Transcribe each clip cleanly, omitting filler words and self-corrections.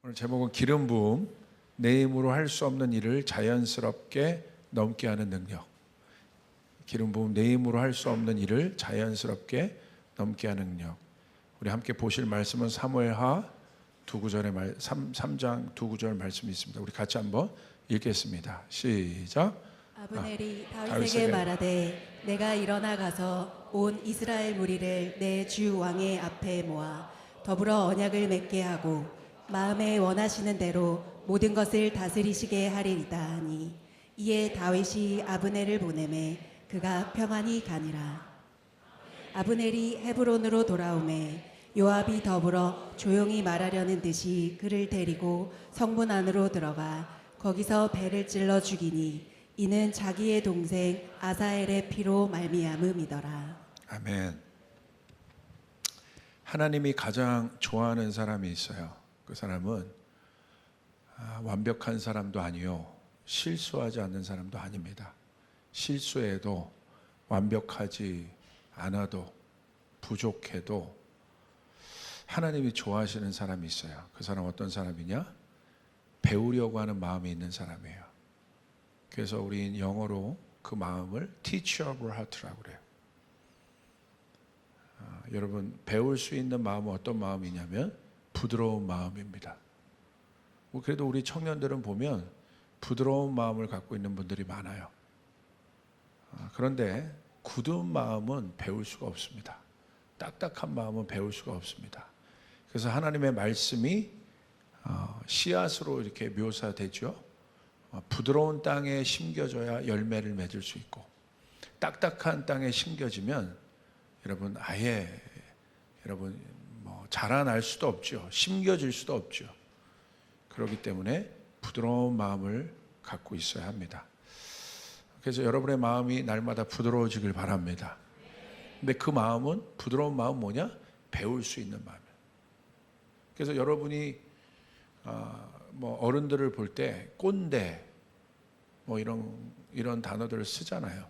오늘 제목은 기름 부음, 내 힘으로 할 수 없는 일을 자연스럽게 넘게 하는 능력. 기름 부음, 내 힘으로 할 수 없는 일을 자연스럽게 넘게 하는 능력. 우리 함께 보실 말씀은 사무엘하 3장 2구절 말씀이 있습니다. 우리 같이 한번 읽겠습니다. 시작. 아브넬이 다윗에게 말하되 내가 일어나 가서 온 이스라엘 무리를 내 주 왕의 앞에 모아 더불어 언약을 맺게 하고 마음에 원하시는 대로 모든 것을 다스리시게 하리이다 하니 이에 다윗이 아브넬을 보내매 그가 평안히 가니라. 아브넬이 헤브론으로 돌아오매 요압이 더불어 조용히 말하려는 듯이 그를 데리고 성문 안으로 들어가 거기서 배를 찔러 죽이니 이는 자기의 동생 아사엘의 피로 말미암음이더라. 아멘. 하나님이 가장 좋아하는 사람이 있어요. 그 사람은 완벽한 사람도 아니요, 실수하지 않는 사람도 아닙니다. 실수해도, 완벽하지 않아도, 부족해도 하나님이 좋아하시는 사람이 있어요. 그 사람 어떤 사람이냐? 배우려고 하는 마음이 있는 사람이에요. 그래서 우리는 영어로 그 마음을 teachable heart라고 그래요. 여러분, 배울 수 있는 마음은 어떤 마음이냐면 부드러운 마음입니다. 그래도 우리 청년들은 보면 부드러운 마음을 갖고 있는 분들이 많아요. 그런데 굳은 마음은 배울 수가 없습니다. 딱딱한 마음은 배울 수가 없습니다. 그래서 하나님의 말씀이 씨앗으로 이렇게 묘사되죠. 부드러운 땅에 심겨져야 열매를 맺을 수 있고, 딱딱한 땅에 심겨지면 여러분 아예 자라날 수도 없죠. 심겨질 수도 없죠. 그렇기 때문에 부드러운 마음을 갖고 있어야 합니다. 그래서 여러분의 마음이 날마다 부드러워지길 바랍니다. 근데 그 마음은, 부드러운 마음은 뭐냐? 배울 수 있는 마음이에요. 그래서 여러분이 어른들을 볼 때 꼰대 이런 단어들을 쓰잖아요.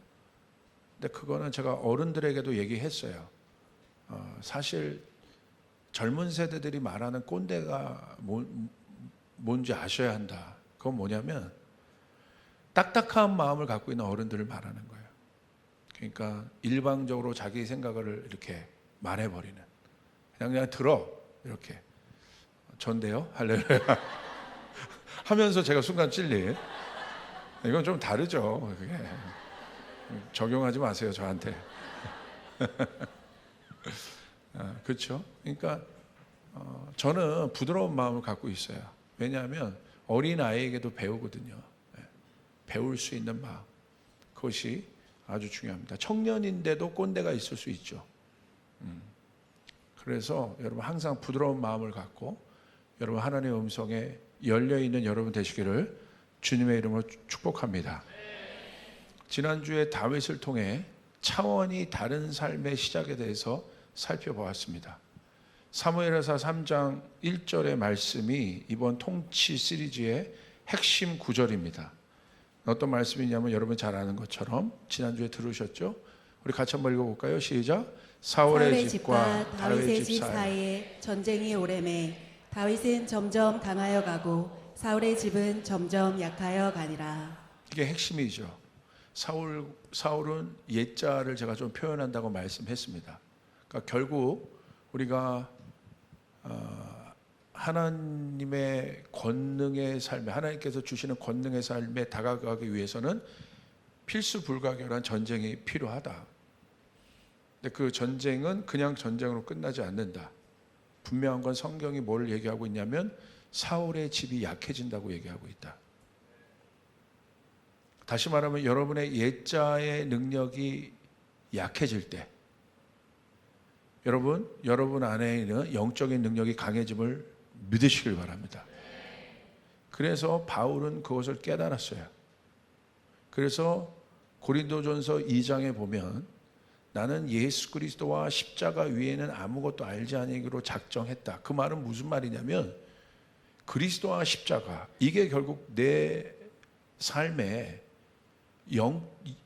근데 그거는 제가 어른들에게도 얘기했어요. 사실 젊은 세대들이 말하는 꼰대가 뭔지 아셔야 한다. 그건 뭐냐면 딱딱한 마음을 갖고 있는 어른들을 말하는 거예요. 그러니까 일방적으로 자기 생각을 이렇게 말해버리는, 그냥 들어, 이렇게 전데요, 할렐루야 하면서 제가 순간 찔린, 이건 좀 다르죠. 그게 적용하지 마세요, 저한테. 그렇죠? 그러니까 저는 부드러운 마음을 갖고 있어요. 왜냐하면 어린 아이에게도 배우거든요. 배울 수 있는 마음, 그것이 아주 중요합니다. 청년인데도 꼰대가 있을 수 있죠. 그래서 여러분 항상 부드러운 마음을 갖고 여러분 하나님의 음성에 열려있는 여러분 되시기를 주님의 이름으로 축복합니다. 지난주에 다윗을 통해 차원이 다른 삶의 시작에 대해서 살펴보았습니다. 사무엘하사 3장 1절의 말씀이 이번 통치 시리즈의 핵심 구절입니다. 어떤 말씀이냐면 여러분 잘 아는 것처럼 지난주에 들으셨죠? 우리 같이 한번 읽어볼까요? 시작. 사울의 집과 다윗의 집 사이에 전쟁이 오래매 다윗은 점점 강하여 가고 사울의 집은 점점 약하여 가니라. 이게 핵심이죠. 사울은 옛자를 제가 좀 표현한다고 말씀했습니다. 그러니까 결국 우리가 하나님의 권능의 삶에, 하나님께서 주시는 권능의 삶에 다가가기 위해서는 필수 불가결한 전쟁이 필요하다. 근데 그 전쟁은 그냥 전쟁으로 끝나지 않는다. 분명한 건 성경이 뭘 얘기하고 있냐면 사울의 집이 약해진다고 얘기하고 있다. 다시 말하면 여러분의 옛자의 능력이 약해질 때 여러분 안에 있는 영적인 능력이 강해짐을 믿으시길 바랍니다. 그래서 바울은 그것을 깨달았어요. 그래서 고린도전서 2장에 보면 나는 예수 그리스도와 십자가 위에는 아무것도 알지 아니기로 작정했다. 그 말은 무슨 말이냐면 그리스도와 십자가, 이게 결국 내 삶에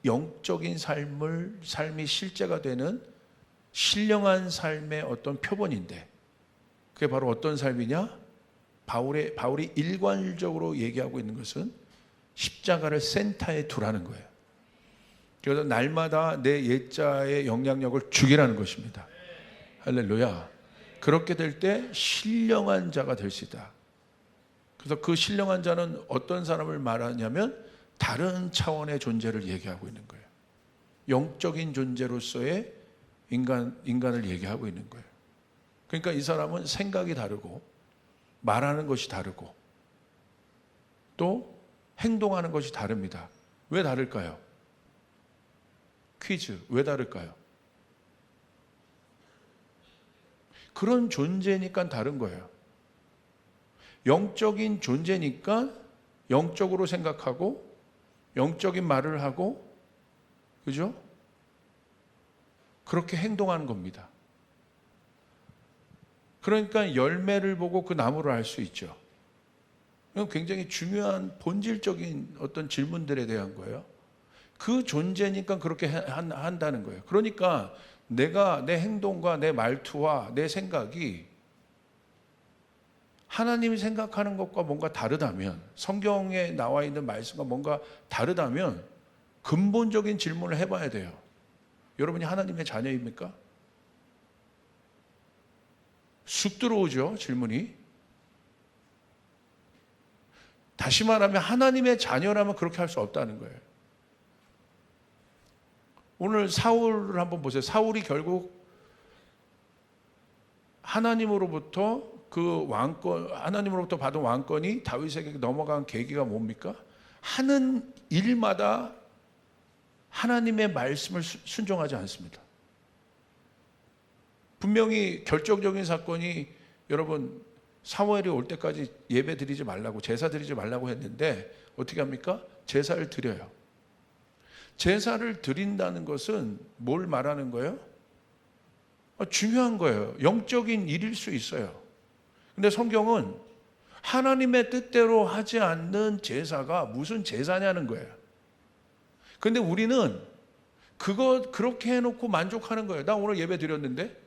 영적인 삶이 실제가 되는 신령한 삶의 어떤 표본인데, 그게 바로 어떤 삶이냐? 바울이 일관적으로 얘기하고 있는 것은 십자가를 센터에 두라는 거예요. 그래서 날마다 내 옛자의 영향력을 죽이라는 것입니다. 할렐루야. 그렇게 될 때 신령한 자가 될 수 있다. 그래서 그 신령한 자는 어떤 사람을 말하냐면 다른 차원의 존재를 얘기하고 있는 거예요. 영적인 존재로서의 인간을 얘기하고 있는 거예요. 그러니까 이 사람은 생각이 다르고 말하는 것이 다르고 또 행동하는 것이 다릅니다. 왜 다를까요? 퀴즈, 왜 다를까요? 그런 존재니까 다른 거예요. 영적인 존재니까 영적으로 생각하고 영적인 말을 하고, 그죠? 그렇게 행동하는 겁니다. 그러니까 열매를 보고 그 나무를 알 수 있죠. 이건 굉장히 중요한 본질적인 어떤 질문들에 대한 거예요. 그 존재니까 그렇게 한다는 거예요. 그러니까 내가 내 행동과 내 말투와 내 생각이 하나님이 생각하는 것과 뭔가 다르다면, 성경에 나와 있는 말씀과 뭔가 다르다면 근본적인 질문을 해봐야 돼요. 여러분이 하나님의 자녀입니까? 쑥 들어오죠, 질문이. 다시 말하면 하나님의 자녀라면 그렇게 할 수 없다는 거예요. 오늘 사울을 한번 보세요. 사울이 결국 하나님으로부터 하나님으로부터 받은 왕권이 다윗에게 넘어간 계기가 뭡니까? 하는 일마다 하나님의 말씀을 순종하지 않습니다. 분명히 결정적인 사건이, 여러분, 사무엘이 올 때까지 예배 드리지 말라고, 제사 드리지 말라고 했는데 어떻게 합니까? 제사를 드려요. 제사를 드린다는 것은 뭘 말하는 거예요? 중요한 거예요. 영적인 일일 수 있어요. 근데 성경은 하나님의 뜻대로 하지 않는 제사가 무슨 제사냐는 거예요. 근데 우리는 그렇게 해놓고 만족하는 거예요. 나 오늘 예배 드렸는데?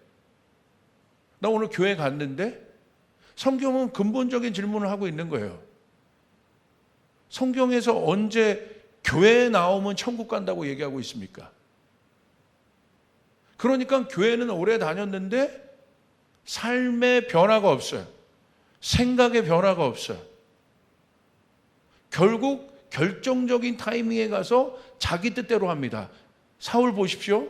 나 오늘 교회 갔는데? 성경은 근본적인 질문을 하고 있는 거예요. 성경에서 언제 교회에 나오면 천국 간다고 얘기하고 있습니까? 그러니까 교회는 오래 다녔는데 삶의 변화가 없어요. 생각의 변화가 없어요. 결국 결정적인 타이밍에 가서 자기 뜻대로 합니다. 사울 보십시오.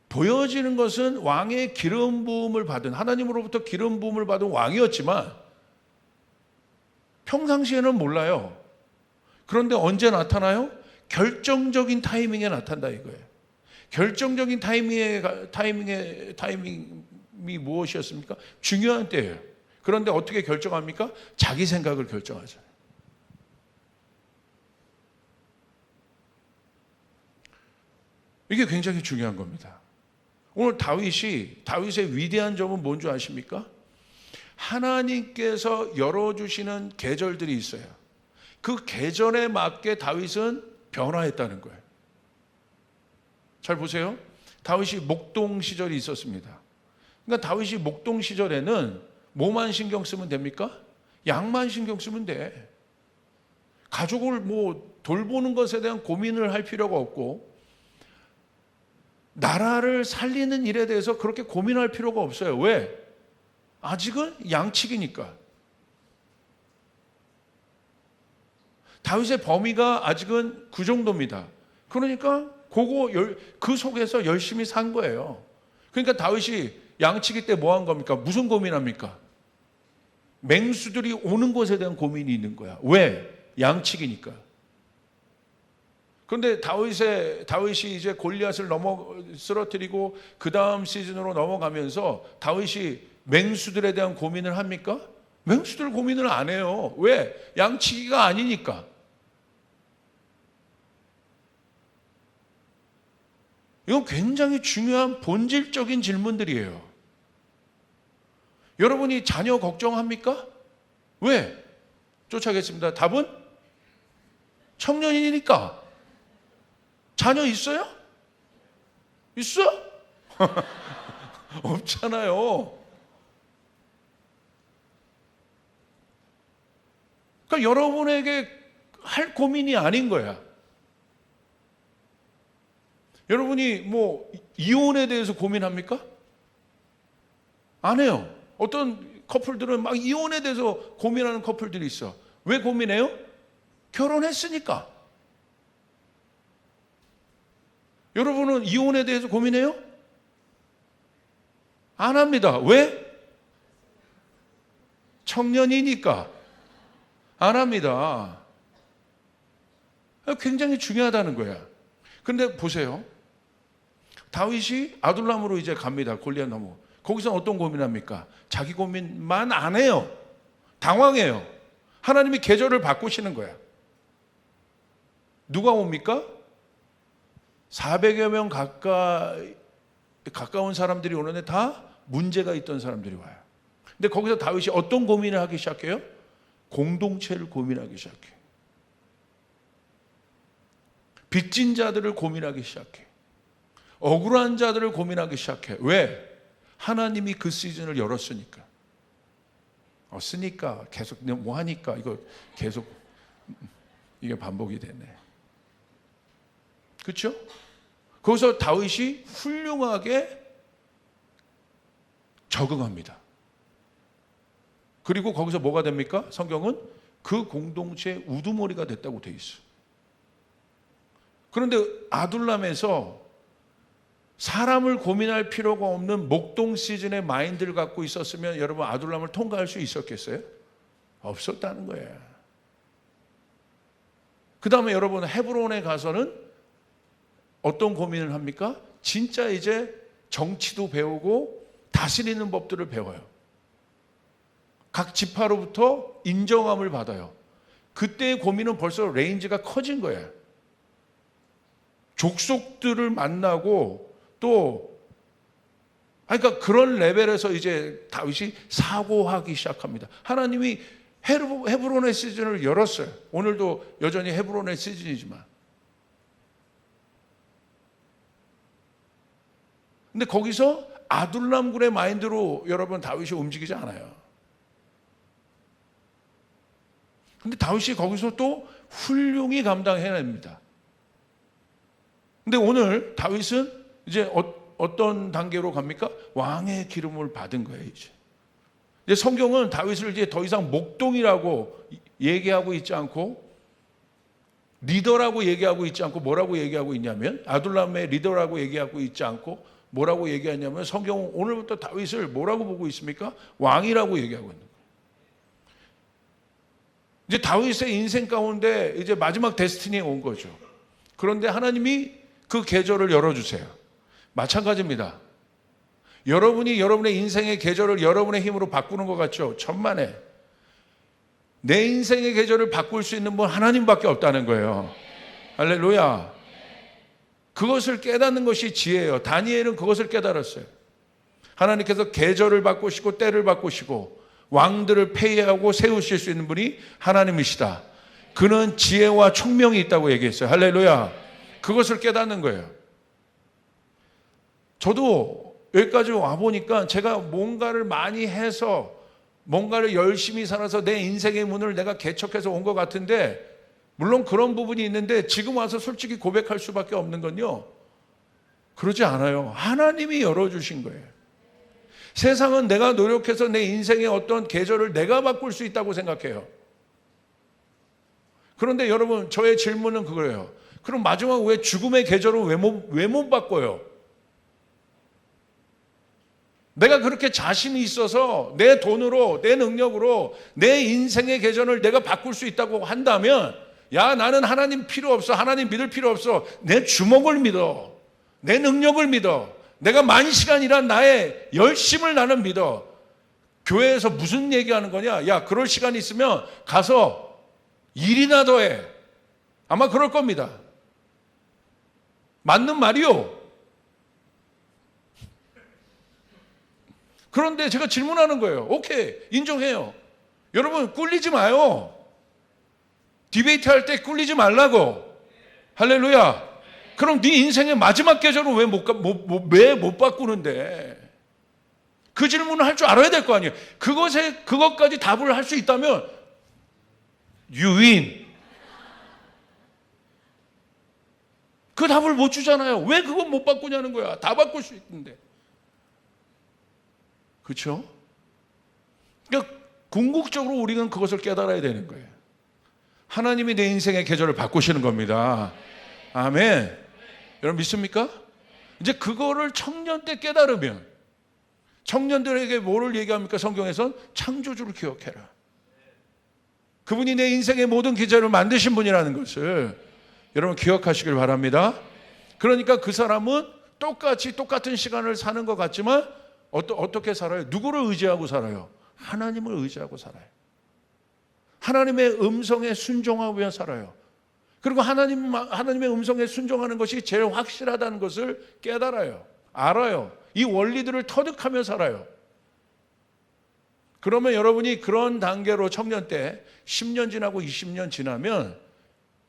보여지는 것은 왕의 기름 부음을 받은, 하나님으로부터 기름 부음을 받은 왕이었지만 평상시에는 몰라요. 그런데 언제 나타나요? 결정적인 타이밍에 나타난다 이거예요. 결정적인 타이밍이 무엇이었습니까? 중요한 때예요. 그런데 어떻게 결정합니까? 자기 생각을 결정하죠. 이게 굉장히 중요한 겁니다. 오늘 다윗의 위대한 점은 뭔지 아십니까? 하나님께서 열어주시는 계절들이 있어요. 그 계절에 맞게 다윗은 변화했다는 거예요. 잘 보세요. 다윗이 목동 시절이 있었습니다. 그러니까 다윗이 목동 시절에는 뭐만 신경 쓰면 됩니까? 양만 신경 쓰면 돼. 가족을 돌보는 것에 대한 고민을 할 필요가 없고, 나라를 살리는 일에 대해서 그렇게 고민할 필요가 없어요. 왜? 아직은 양치기니까. 다윗의 범위가 아직은 그 정도입니다. 그러니까 그 속에서 열심히 산 거예요. 그러니까 다윗이 양치기 때 뭐 한 겁니까? 무슨 고민합니까? 맹수들이 오는 것에 대한 고민이 있는 거야. 왜? 양치기니까. 그런데 다윗이 이제 골리앗을 쓰러뜨리고 그 다음 시즌으로 넘어가면서 다윗이 맹수들에 대한 고민을 합니까? 맹수들 고민을 안 해요. 왜? 양치기가 아니니까. 이건 굉장히 중요한 본질적인 질문들이에요. 여러분이 자녀 걱정합니까? 왜? 쫓아가겠습니다. 답은 청년이니까. 자녀 있어요? 있어? 없잖아요. 그러니까 여러분에게 할 고민이 아닌 거야. 여러분이 뭐 이혼에 대해서 고민합니까? 안 해요. 어떤 커플들은 막 이혼에 대해서 고민하는 커플들이 있어. 왜 고민해요? 결혼했으니까. 여러분은 이혼에 대해서 고민해요? 안 합니다. 왜? 청년이니까. 안 합니다. 굉장히 중요하다는 거야. 근데 보세요. 다윗이 아둘람으로 이제 갑니다. 골리앗 넘어. 거기서 어떤 고민합니까? 자기 고민만 안 해요. 당황해요. 하나님이 계절을 바꾸시는 거야. 누가 옵니까? 400여 명 가까운 사람들이 오는데 다 문제가 있던 사람들이 와요. 근데 거기서 다윗이 어떤 고민을 하기 시작해요? 공동체를 고민하기 시작해요. 빚진 자들을 고민하기 시작해. 억울한 자들을 고민하기 시작해. 왜? 하나님이 그 시즌을 열었으니까. 쓰니까 계속 뭐 하니까 이거 계속 이게 반복이 되네. 그렇죠? 거기서 다윗이 훌륭하게 적응합니다. 그리고 거기서 뭐가 됩니까? 성경은 그 공동체의 우두머리가 됐다고 돼 있어. 그런데 아둘람에서 사람을 고민할 필요가 없는 목동 시즌의 마인드를 갖고 있었으면 여러분 아둘람을 통과할 수 있었겠어요? 없었다는 거예요. 그 다음에 여러분 헤브론에 가서는 어떤 고민을 합니까? 진짜 이제 정치도 배우고 다스리는 법들을 배워요. 각 지파로부터 인정함을 받아요. 그때의 고민은 벌써 레인지가 커진 거예요. 족속들을 만나고 또 그러니까 그런 레벨에서 이제 다윗이 사고하기 시작합니다. 하나님이 헤브론의 시즌을 열었어요. 오늘도 여전히 헤브론의 시즌이지만. 근데 거기서 아둘람군의 마인드로 여러분 다윗이 움직이지 않아요. 근데 다윗이 거기서 또 훌륭히 감당해냅니다. 근데 오늘 다윗은 이제 어떤 단계로 갑니까? 왕의 기름을 받은 거예요, 이제. 이제 성경은 다윗을 이제 더 이상 목동이라고 얘기하고 있지 않고 리더라고 얘기하고 있지 않고 뭐라고 얘기하고 있냐면 아둘람의 리더라고 얘기하고 있지 않고 뭐라고 얘기하냐면 성경은 오늘부터 다윗을 뭐라고 보고 있습니까? 왕이라고 얘기하고 있는 거예요. 이제 다윗의 인생 가운데 이제 마지막 데스티니에 온 거죠. 그런데 하나님이 그 계절을 열어주세요. 마찬가지입니다. 여러분이 여러분의 인생의 계절을 여러분의 힘으로 바꾸는 것 같죠? 천만에. 내 인생의 계절을 바꿀 수 있는 분 하나님밖에 없다는 거예요. 할렐루야. 그것을 깨닫는 것이 지혜예요. 다니엘은 그것을 깨달았어요. 하나님께서 계절을 바꾸시고 때를 바꾸시고 왕들을 폐위하고 세우실 수 있는 분이 하나님이시다. 그는 지혜와 총명이 있다고 얘기했어요. 할렐루야. 그것을 깨닫는 거예요. 저도 여기까지 와보니까 제가 뭔가를 많이 해서 뭔가를 열심히 살아서 내 인생의 문을 내가 개척해서 온 것 같은데 물론 그런 부분이 있는데 지금 와서 솔직히 고백할 수밖에 없는 건요. 그러지 않아요. 하나님이 열어주신 거예요. 세상은 내가 노력해서 내 인생의 어떤 계절을 내가 바꿀 수 있다고 생각해요. 그런데 여러분 저의 질문은 그거예요. 그럼 마지막 왜 죽음의 계절은 왜 못 바꿔요? 내가 그렇게 자신이 있어서 내 돈으로 내 능력으로 내 인생의 계절을 내가 바꿀 수 있다고 한다면 야 나는 하나님 필요 없어. 하나님 믿을 필요 없어. 내 주먹을 믿어. 내 능력을 믿어. 내가 만 시간 일한 나의 열심을 나는 믿어. 교회에서 무슨 얘기하는 거냐? 야 그럴 시간 있으면 가서 일이나 더 해. 아마 그럴 겁니다. 맞는 말이요. 그런데 제가 질문하는 거예요. 오케이, 인정해요. 여러분 꿀리지 마요. 디베이트 할 때 꿀리지 말라고. 할렐루야. 그럼 네 인생의 마지막 계절은 왜 못 바꾸는데? 그 질문을 할 줄 알아야 될 거 아니에요. 그것까지 답을 할 수 있다면 유인. 그 답을 못 주잖아요. 왜 그건 못 바꾸냐는 거야. 다 바꿀 수 있는데. 그렇죠? 그러니까 궁극적으로 우리는 그것을 깨달아야 되는 거예요. 하나님이 내 인생의 계절을 바꾸시는 겁니다. 아멘. 여러분 믿습니까? 이제 그거를 청년 때 깨달으면, 청년들에게 뭐를 얘기합니까? 성경에선 창조주를 기억해라. 그분이 내 인생의 모든 계절을 만드신 분이라는 것을 여러분 기억하시길 바랍니다. 그러니까 그 사람은 똑같은 시간을 사는 것 같지만 어떻게 살아요? 누구를 의지하고 살아요? 하나님을 의지하고 살아요. 하나님의 음성에 순종하며 살아요. 그리고 하나님의 음성에 순종하는 것이 제일 확실하다는 것을 깨달아요. 알아요. 이 원리들을 터득하며 살아요. 그러면 여러분이 그런 단계로 청년 때 10년 지나고 20년 지나면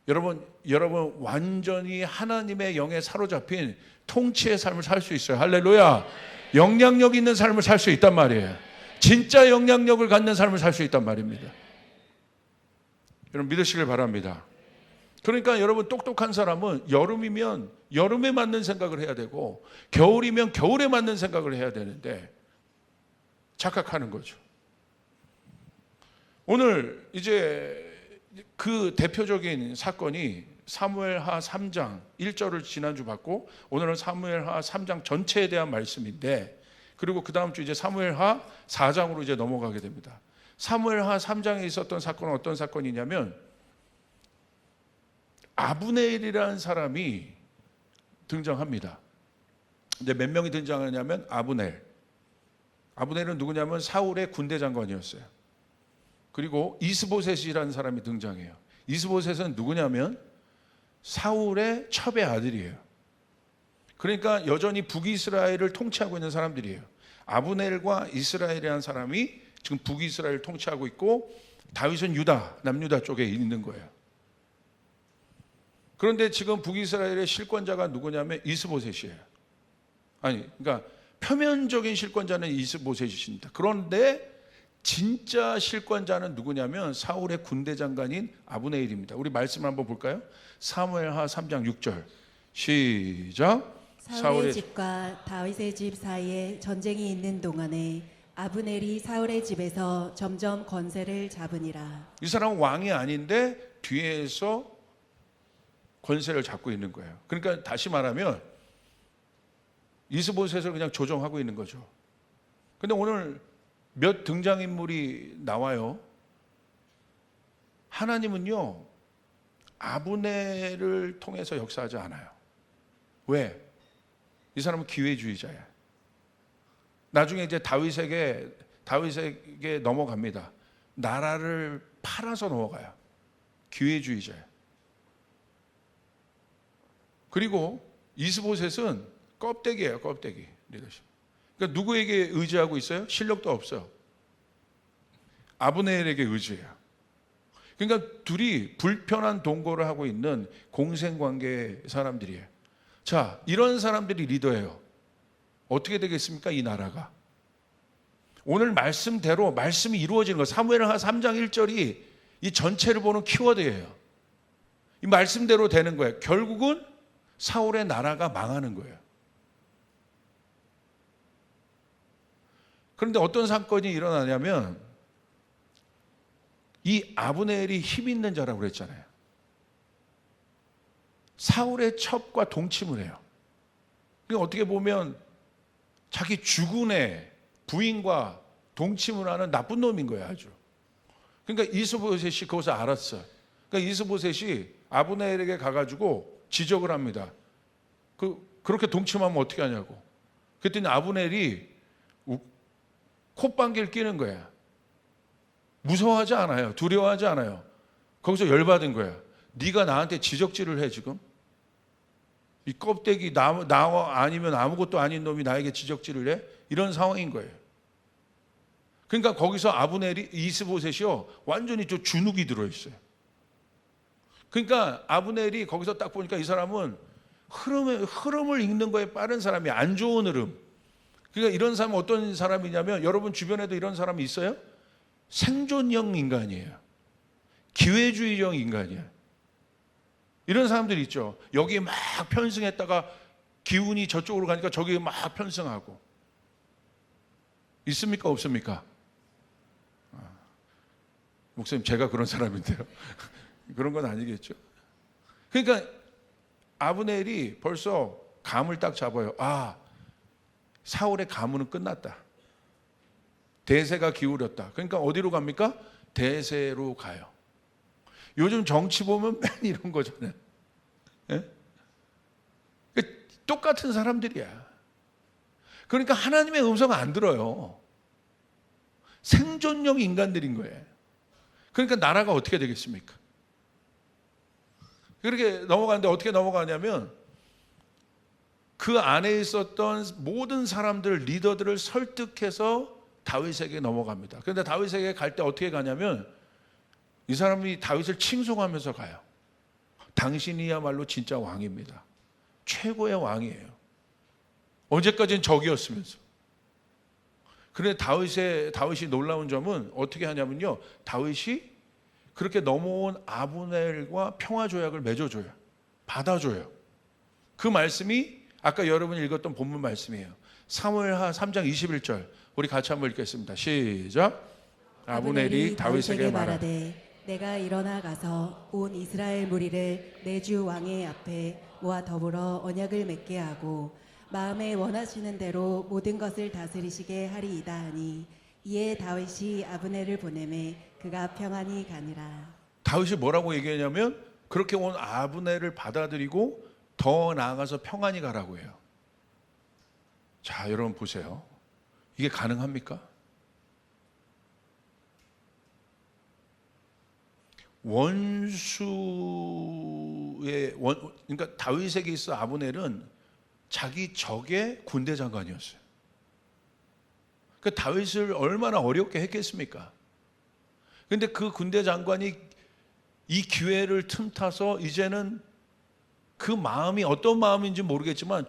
여러분 완전히 하나님의 영에 사로잡힌 통치의 삶을 살 수 있어요. 할렐루야. 영향력 있는 삶을 살 수 있단 말이에요. 진짜 영향력을 갖는 삶을 살 수 있단 말입니다. 여러분 믿으시길 바랍니다. 그러니까 여러분 똑똑한 사람은 여름이면 여름에 맞는 생각을 해야 되고 겨울이면 겨울에 맞는 생각을 해야 되는데 착각하는 거죠. 오늘 이제 그 대표적인 사건이 사무엘하 3장 1절을 지난주 봤고 오늘은 사무엘하 3장 전체에 대한 말씀인데 그리고 그 다음 주 이제 사무엘하 4장으로 이제 넘어가게 됩니다. 사무엘하 3장에 있었던 사건은 어떤 사건이냐면 아브넬이라는 사람이 등장합니다. 근데 몇 명이 등장하냐면 아브넬은 누구냐면 사울의 군대 장관이었어요. 그리고 이스보셋이라는 사람이 등장해요. 이스보셋은 누구냐면 사울의 첩의 아들이에요. 그러니까 여전히 북이스라엘을 통치하고 있는 사람들이에요. 아브넬과 이스라엘이라는 사람이 지금 북이스라엘을 통치하고 있고 다윗은 유다, 남유다 쪽에 있는 거예요. 그런데 지금 북이스라엘의 실권자가 누구냐면 이스보셋이에요. 그러니까 표면적인 실권자는 이스보셋이십니다. 그런데 진짜 실권자는 누구냐면 사울의 군대 장관인 아브네일입니다. 우리 말씀을 한번 볼까요? 사무엘하 3장 6절 시작. 사울의 집과 다윗의 집 사이에 전쟁이 있는 동안에 아브넬이 사울의 집에서 점점 권세를 잡으니라. 이 사람은 왕이 아닌데 뒤에서 권세를 잡고 있는 거예요. 그러니까 다시 말하면 이스보셋을 그냥 조종하고 있는 거죠. 근데 오늘 몇 등장인물이 나와요. 하나님은요 아브넬을 통해서 역사하지 않아요. 왜? 이 사람은 기회주의자야. 나중에 이제 다윗에게 넘어갑니다. 나라를 팔아서 넘어가요. 기회주의자야. 그리고 이스보셋은 껍데기예요. 껍데기. 리더십. 그러니까 누구에게 의지하고 있어요? 실력도 없어요. 아브넬에게 의지해요. 그러니까 둘이 불편한 동거를 하고 있는 공생관계 사람들이에요. 자, 이런 사람들이 리더예요. 어떻게 되겠습니까? 이 나라가. 오늘 말씀대로 말씀이 이루어지는 거. 사무엘하 3장 1절이 이 전체를 보는 키워드예요. 이 말씀대로 되는 거예요. 결국은 사울의 나라가 망하는 거예요. 그런데 어떤 사건이 일어나냐면 이 아브넬이 힘 있는 자라고 그랬잖아요. 사울의 첩과 동침을 해요. 그러니까 어떻게 보면 자기 주군의 부인과 동침을 하는 나쁜 놈인 거예요, 아주. 그러니까 이스보셋이 그것을 알았어요. 그러니까 이스보셋이 아브넬에게 가가지고 지적을 합니다. 그렇게 동침하면 어떻게 하냐고. 그랬더니 아브넬이 콧방귀를 끼는 거야. 무서워하지 않아요. 두려워하지 않아요. 거기서 열받은 거야. 네가 나한테 지적질을 해 지금. 이 껍데기 나 아니면 아무것도 아닌 놈이 나에게 지적질을 해? 이런 상황인 거예요. 그러니까 거기서 아브넬이 이스보셋이요 완전히 저 주눅이 들어있어요. 그러니까 아브넬이 거기서 딱 보니까 이 사람은 흐름을 읽는 거에 빠른 사람이 안 좋은 흐름. 그러니까 이런 사람은 어떤 사람이냐면 여러분 주변에도 이런 사람이 있어요? 생존형 인간이에요. 기회주의적 인간이야. 이런 사람들 있죠. 여기에 막 편승했다가 기운이 저쪽으로 가니까 저기에 막 편승하고. 있습니까? 없습니까? 목사님, 제가 그런 사람인데요. 그런 건 아니겠죠. 그러니까 아브넬이 벌써 감을 딱 잡아요. 아, 사울의 가문은 끝났다. 대세가 기울였다. 그러니까 어디로 갑니까? 대세로 가요. 요즘 정치 보면 맨 이런 거잖아요. 예? 똑같은 사람들이야. 그러니까 하나님의 음성 안 들어요. 생존형 인간들인 거예요. 그러니까 나라가 어떻게 되겠습니까? 그렇게 넘어가는데 어떻게 넘어가냐면 그 안에 있었던 모든 사람들, 리더들을 설득해서 다윗에게 넘어갑니다. 그런데 다윗에게 갈 때 어떻게 가냐면 이 사람이 다윗을 칭송하면서 가요. 당신이야말로 진짜 왕입니다. 최고의 왕이에요. 언제까지는 적이었으면서. 그런데 다윗이 놀라운 점은 어떻게 하냐면요, 다윗이 그렇게 넘어온 아브넬과 평화조약을 맺어줘요. 받아줘요. 그 말씀이 아까 여러분이 읽었던 본문 말씀이에요. 사무엘하 3장 21절. 우리 같이 한번 읽겠습니다. 시작. 아브넬이 다윗에게 말하되 내가 일어나 가서 온 이스라엘 무리를 내 주 왕의 앞에 모아 더불어 언약을 맺게 하고 마음에 원하시는 대로 모든 것을 다스리시게 하리이다 하니 이에 다윗이 아브넬을 보내매 그가 평안히 가니라. 다윗이 뭐라고 얘기하냐면 그렇게 온 아브넬을 받아들이고 더 나아가서 평안히 가라고 해요. 자, 여러분 보세요. 이게 가능합니까? 그러니까 다윗에게 있어 아브넬은 자기 적의 군대 장관이었어요. 그 다윗을 얼마나 어렵게 했겠습니까? 그런데 그 군대 장관이 이 기회를 틈타서 이제는 그 마음이 어떤 마음인지 모르겠지만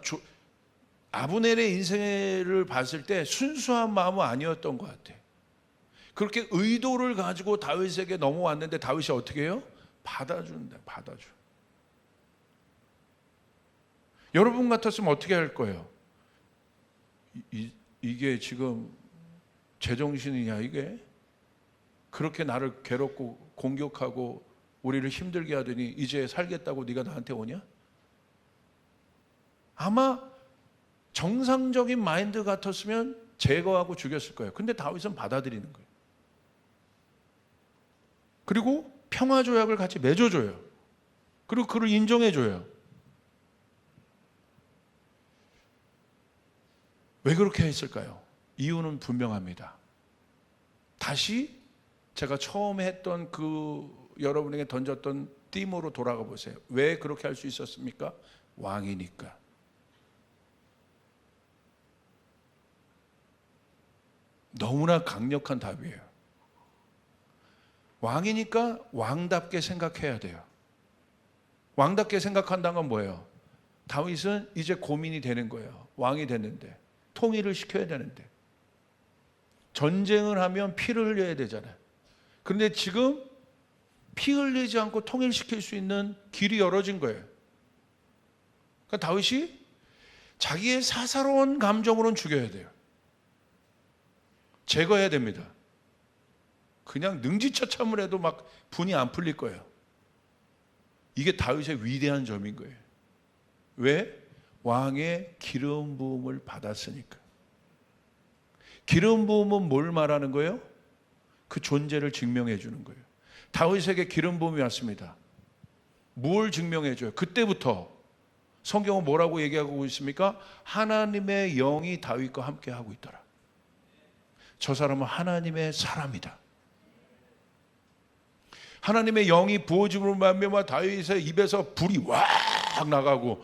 아브넬의 인생을 봤을 때 순수한 마음은 아니었던 것 같아요. 그렇게 의도를 가지고 다윗에게 넘어왔는데 다윗이 어떻게 해요? 받아준다. 받아줘. 여러분 같았으면 어떻게 할 거예요? 이게 지금 제정신이냐 이게? 그렇게 나를 괴롭고 공격하고 우리를 힘들게 하더니 이제 살겠다고 네가 나한테 오냐? 아마 정상적인 마인드 같았으면 제거하고 죽였을 거예요. 근데 다윗은 받아들이는 거예요. 그리고 평화조약을 같이 맺어줘요. 그리고 그를 인정해줘요. 왜 그렇게 했을까요? 이유는 분명합니다. 다시 제가 처음에 했던 그 여러분에게 던졌던 띠으로 돌아가 보세요. 왜 그렇게 할 수 있었습니까? 왕이니까. 너무나 강력한 답이에요. 왕이니까 왕답게 생각해야 돼요. 왕답게 생각한다는 건 뭐예요? 다윗은 이제 고민이 되는 거예요. 왕이 됐는데 통일을 시켜야 되는데 전쟁을 하면 피를 흘려야 되잖아요. 그런데 지금 피 흘리지 않고 통일시킬 수 있는 길이 열어진 거예요. 그러니까 다윗이 자기의 사사로운 감정으로는 죽여야 돼요. 제거해야 됩니다. 그냥 능지처참을 해도 막 분이 안 풀릴 거예요. 이게 다윗의 위대한 점인 거예요. 왜? 왕의 기름 부음을 받았으니까. 기름 부음은 뭘 말하는 거예요? 그 존재를 증명해 주는 거예요. 다윗에게 기름 부음이 왔습니다. 뭘 증명해 줘요? 그때부터 성경은 뭐라고 얘기하고 있습니까? 하나님의 영이 다윗과 함께 하고 있더라. 저 사람은 하나님의 사람이다. 하나님의 영이 부어짐으로 말미암아 다윗의 입에서 불이 확 나가고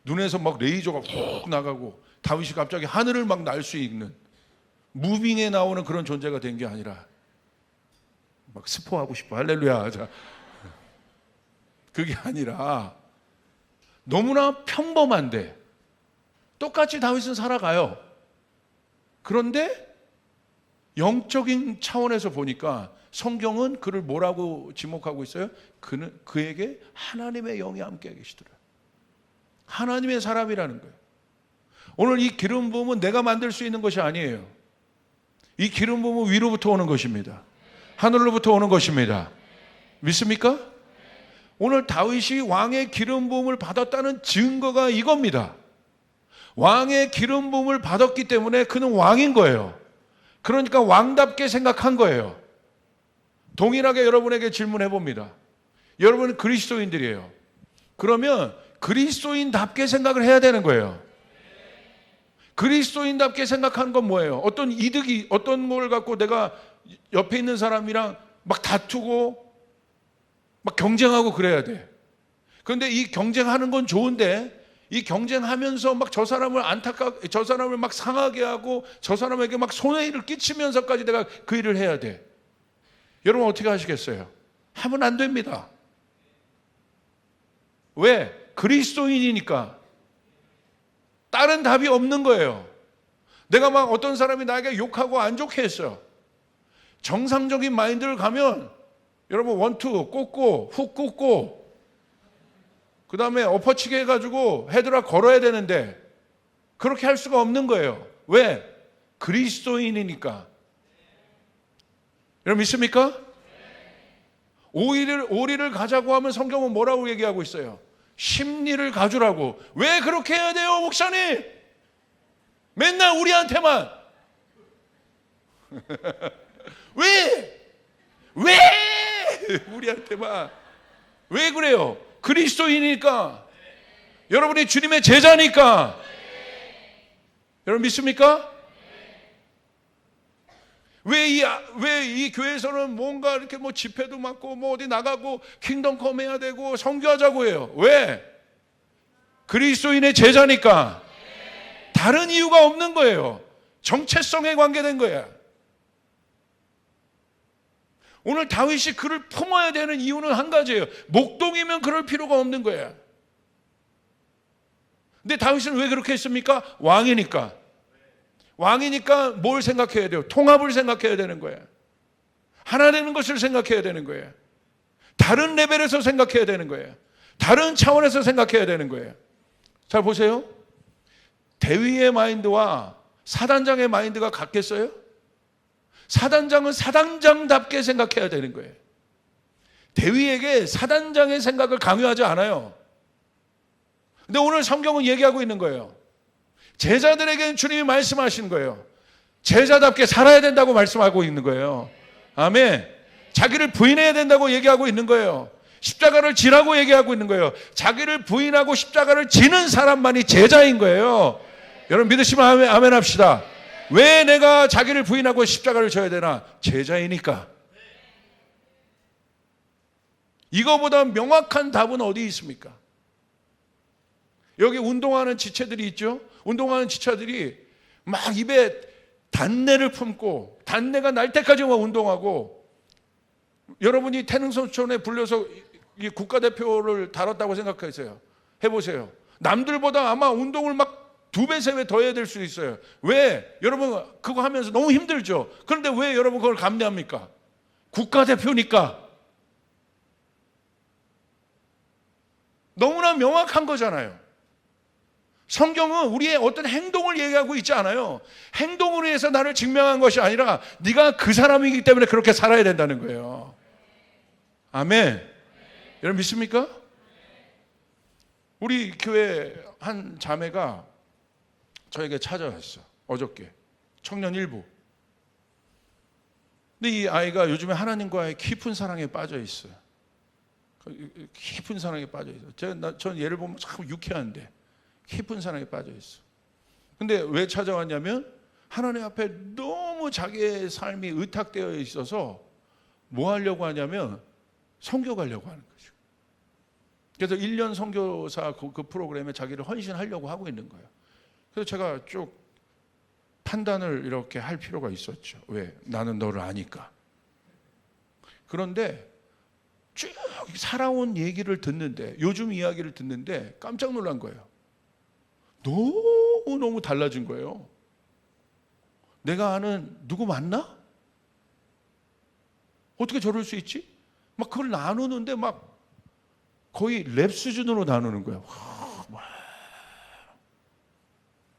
눈에서 막 레이저가 훅 나가고 다윗이 갑자기 하늘을 막 날 수 있는 무빙에 나오는 그런 존재가 된 게 아니라 막 스포하고 싶어. 할렐루야. 자, 그게 아니라 너무나 평범한데 똑같이 다윗은 살아가요. 그런데 영적인 차원에서 보니까 성경은 그를 뭐라고 지목하고 있어요? 그에게 하나님의 영이 함께 계시더라. 하나님의 사람이라는 거예요. 오늘 이 기름 부음은 내가 만들 수 있는 것이 아니에요. 이 기름 부음은 위로부터 오는 것입니다. 하늘로부터 오는 것입니다. 믿습니까? 오늘 다윗이 왕의 기름 부음을 받았다는 증거가 이겁니다. 왕의 기름 부음을 받았기 때문에 그는 왕인 거예요. 그러니까 왕답게 생각한 거예요. 동일하게 여러분에게 질문해 봅니다. 여러분은 그리스도인들이에요. 그러면 그리스도인답게 생각을 해야 되는 거예요. 그리스도인답게 생각하는 건 뭐예요? 어떤 이득이, 어떤 걸 갖고 내가 옆에 있는 사람이랑 막 다투고 막 경쟁하고 그래야 돼. 그런데 이 경쟁하는 건 좋은데 이 경쟁하면서 막 저 사람을 저 사람을 막 상하게 하고 저 사람에게 막 손해를 끼치면서까지 내가 그 일을 해야 돼. 여러분 어떻게 하시겠어요? 하면 안 됩니다. 왜? 그리스도인이니까. 다른 답이 없는 거예요. 내가 막 어떤 사람이 나에게 욕하고 안 좋게 했어요. 정상적인 마인드를 가면 여러분 원투 꽂고 훅 꽂고 그 다음에 엎어치게 해가지고 헤드락 걸어야 되는데 그렇게 할 수가 없는 거예요. 왜? 그리스도인이니까. 여러분 믿습니까? 오리를 가자고 하면 성경은 뭐라고 얘기하고 있어요? 심리를 가주라고. 왜 그렇게 해야 돼요, 목사님? 맨날 우리한테만. 왜 우리한테만? 왜 그래요? 그리스도이니까. 여러분이 주님의 제자니까. 여러분 믿습니까? 왜 이 교회에서는 뭔가 이렇게 뭐 집회도 맡고 뭐 어디 나가고 킹덤컴 해야 되고 선교하자고 해요. 왜? 그리스도인의 제자니까. 다른 이유가 없는 거예요. 정체성에 관계된 거야. 오늘 다윗이 그를 품어야 되는 이유는 한 가지예요. 목동이면 그럴 필요가 없는 거야. 근데 다윗은 왜 그렇게 했습니까? 왕이니까. 왕이니까 뭘 생각해야 돼요? 통합을 생각해야 되는 거예요. 하나 되는 것을 생각해야 되는 거예요. 다른 레벨에서 생각해야 되는 거예요. 다른 차원에서 생각해야 되는 거예요. 잘 보세요. 대위의 마인드와 사단장의 마인드가 같겠어요? 사단장은 사단장답게 생각해야 되는 거예요. 대위에게 사단장의 생각을 강요하지 않아요. 근데 오늘 성경은 얘기하고 있는 거예요. 제자들에게는 주님이 말씀하시는 거예요. 제자답게 살아야 된다고 말씀하고 있는 거예요. 아멘. 자기를 부인해야 된다고 얘기하고 있는 거예요. 십자가를 지라고 얘기하고 있는 거예요. 자기를 부인하고 십자가를 지는 사람만이 제자인 거예요. 여러분 믿으시면 아멘 합시다. 왜 내가 자기를 부인하고 십자가를 져야 되나? 제자이니까. 이거보다 명확한 답은 어디 있습니까? 여기 운동하는 지체들이 있죠? 운동하는 지체들이 막 입에 단내를 품고 단내가 날 때까지 막 운동하고, 여러분이 태능선수촌에 불려서 이 국가대표를 다뤘다고 생각하세요. 해보세요. 남들보다 아마 운동을 막 2배, 3배 더 해야 될 수 있어요. 왜? 여러분 그거 하면서 너무 힘들죠. 그런데 왜 여러분 그걸 감내합니까? 국가대표니까. 너무나 명확한 거잖아요. 성경은 우리의 어떤 행동을 얘기하고 있지 않아요. 행동으로 해서 나를 증명한 것이 아니라 네가 그 사람이기 때문에 그렇게 살아야 된다는 거예요. 아멘. 여러분 믿습니까? 우리 교회 한 자매가 저에게 찾아왔어. 어저께 청년 일부. 근데 이 아이가 요즘에 하나님과의 깊은 사랑에 빠져 있어요. 깊은 사랑에 빠져 있어요. 전 얘를 보면 참 유쾌한데 깊은 사랑에 빠져 있어. 근데 왜 찾아왔냐면 하나님 앞에 너무 자기의 삶이 의탁되어 있어서 뭐 하려고 하냐면 선교 가려고 하는 거죠. 그래서 1년 선교사 그 프로그램에 자기를 헌신하려고 하고 있는 거예요. 그래서 제가 쭉 판단을 이렇게 할 필요가 있었죠. 왜? 나는 너를 아니까. 그런데 쭉 살아온 얘기를 듣는데, 요즘 이야기를 듣는데 깜짝 놀란 거예요. 너무너무 달라진 거예요. 내가 아는 누구 맞나? 어떻게 저럴 수 있지? 막 그걸 나누는데 막 거의 랩 수준으로 나누는 거예요.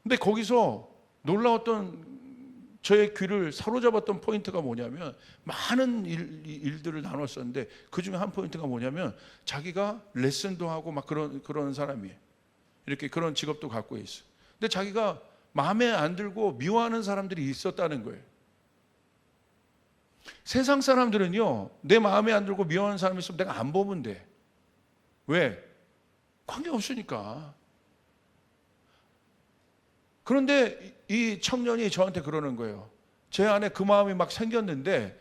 근데 거기서 놀라웠던 저의 귀를 사로잡았던 포인트가 뭐냐면 많은 일들을 나눴었는데 그 중에 한 포인트가 뭐냐면 자기가 레슨도 하고 막 그런 사람이에요. 이렇게 그런 직업도 갖고 있어요. 근데 자기가 마음에 안 들고 미워하는 사람들이 있었다는 거예요. 세상 사람들은요, 내 마음에 안 들고 미워하는 사람이 있으면 내가 안 보면 돼. 왜? 관계 없으니까. 그런데 이 청년이 저한테 그러는 거예요. 제 안에 그 마음이 막 생겼는데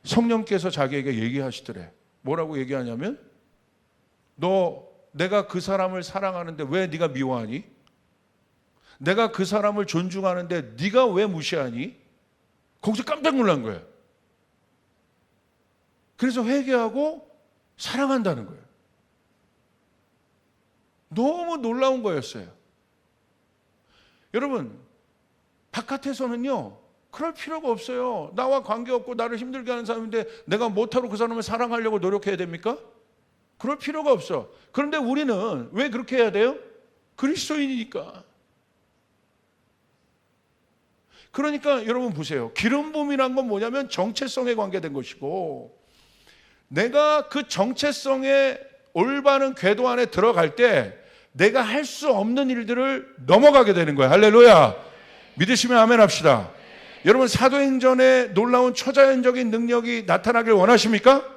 성령께서 자기에게 얘기하시더래. 뭐라고 얘기하냐면, 내가 그 사람을 사랑하는데 왜 네가 미워하니? 내가 그 사람을 존중하는데 네가 왜 무시하니? 거기서 깜짝 놀란 거예요. 그래서 회개하고 사랑한다는 거예요. 너무 놀라운 거였어요. 여러분, 바깥에서는요, 그럴 필요가 없어요. 나와 관계없고 나를 힘들게 하는 사람인데 내가 못하러 그 사람을 사랑하려고 노력해야 됩니까? 그럴 필요가 없어. 그런데 우리는 왜 그렇게 해야 돼요? 그리스도인이니까. 그러니까 여러분 보세요. 기름 부음이란 건 뭐냐면 정체성에 관계된 것이고, 내가 그 정체성의 올바른 궤도 안에 들어갈 때 내가 할 수 없는 일들을 넘어가게 되는 거예요. 할렐루야. 믿으시면 아멘 합시다. 여러분, 사도행전에 놀라운 초자연적인 능력이 나타나길 원하십니까?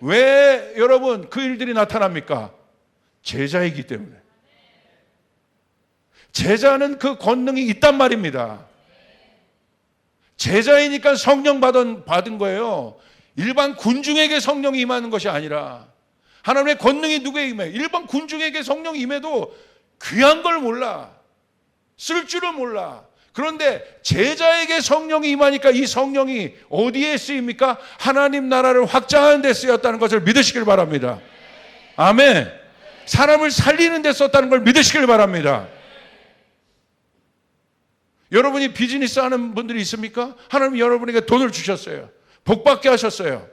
왜 여러분 그 일들이 나타납니까? 제자이기 때문에. 제자는 그 권능이 있단 말입니다. 제자이니까 성령 받은 거예요. 일반 군중에게 성령이 임하는 것이 아니라 하나님의 권능이 누구에게 임해요? 일반 군중에게 성령이 임해도 귀한 걸 몰라. 쓸 줄을 몰라. 그런데 제자에게 성령이 임하니까 이 성령이 어디에 쓰입니까? 하나님 나라를 확장하는 데 쓰였다는 것을 믿으시길 바랍니다. 아멘. 사람을 살리는 데 썼다는 걸 믿으시길 바랍니다. 여러분이 비즈니스 하는 분들이 있습니까? 하나님 여러분에게 돈을 주셨어요. 복받게 하셨어요.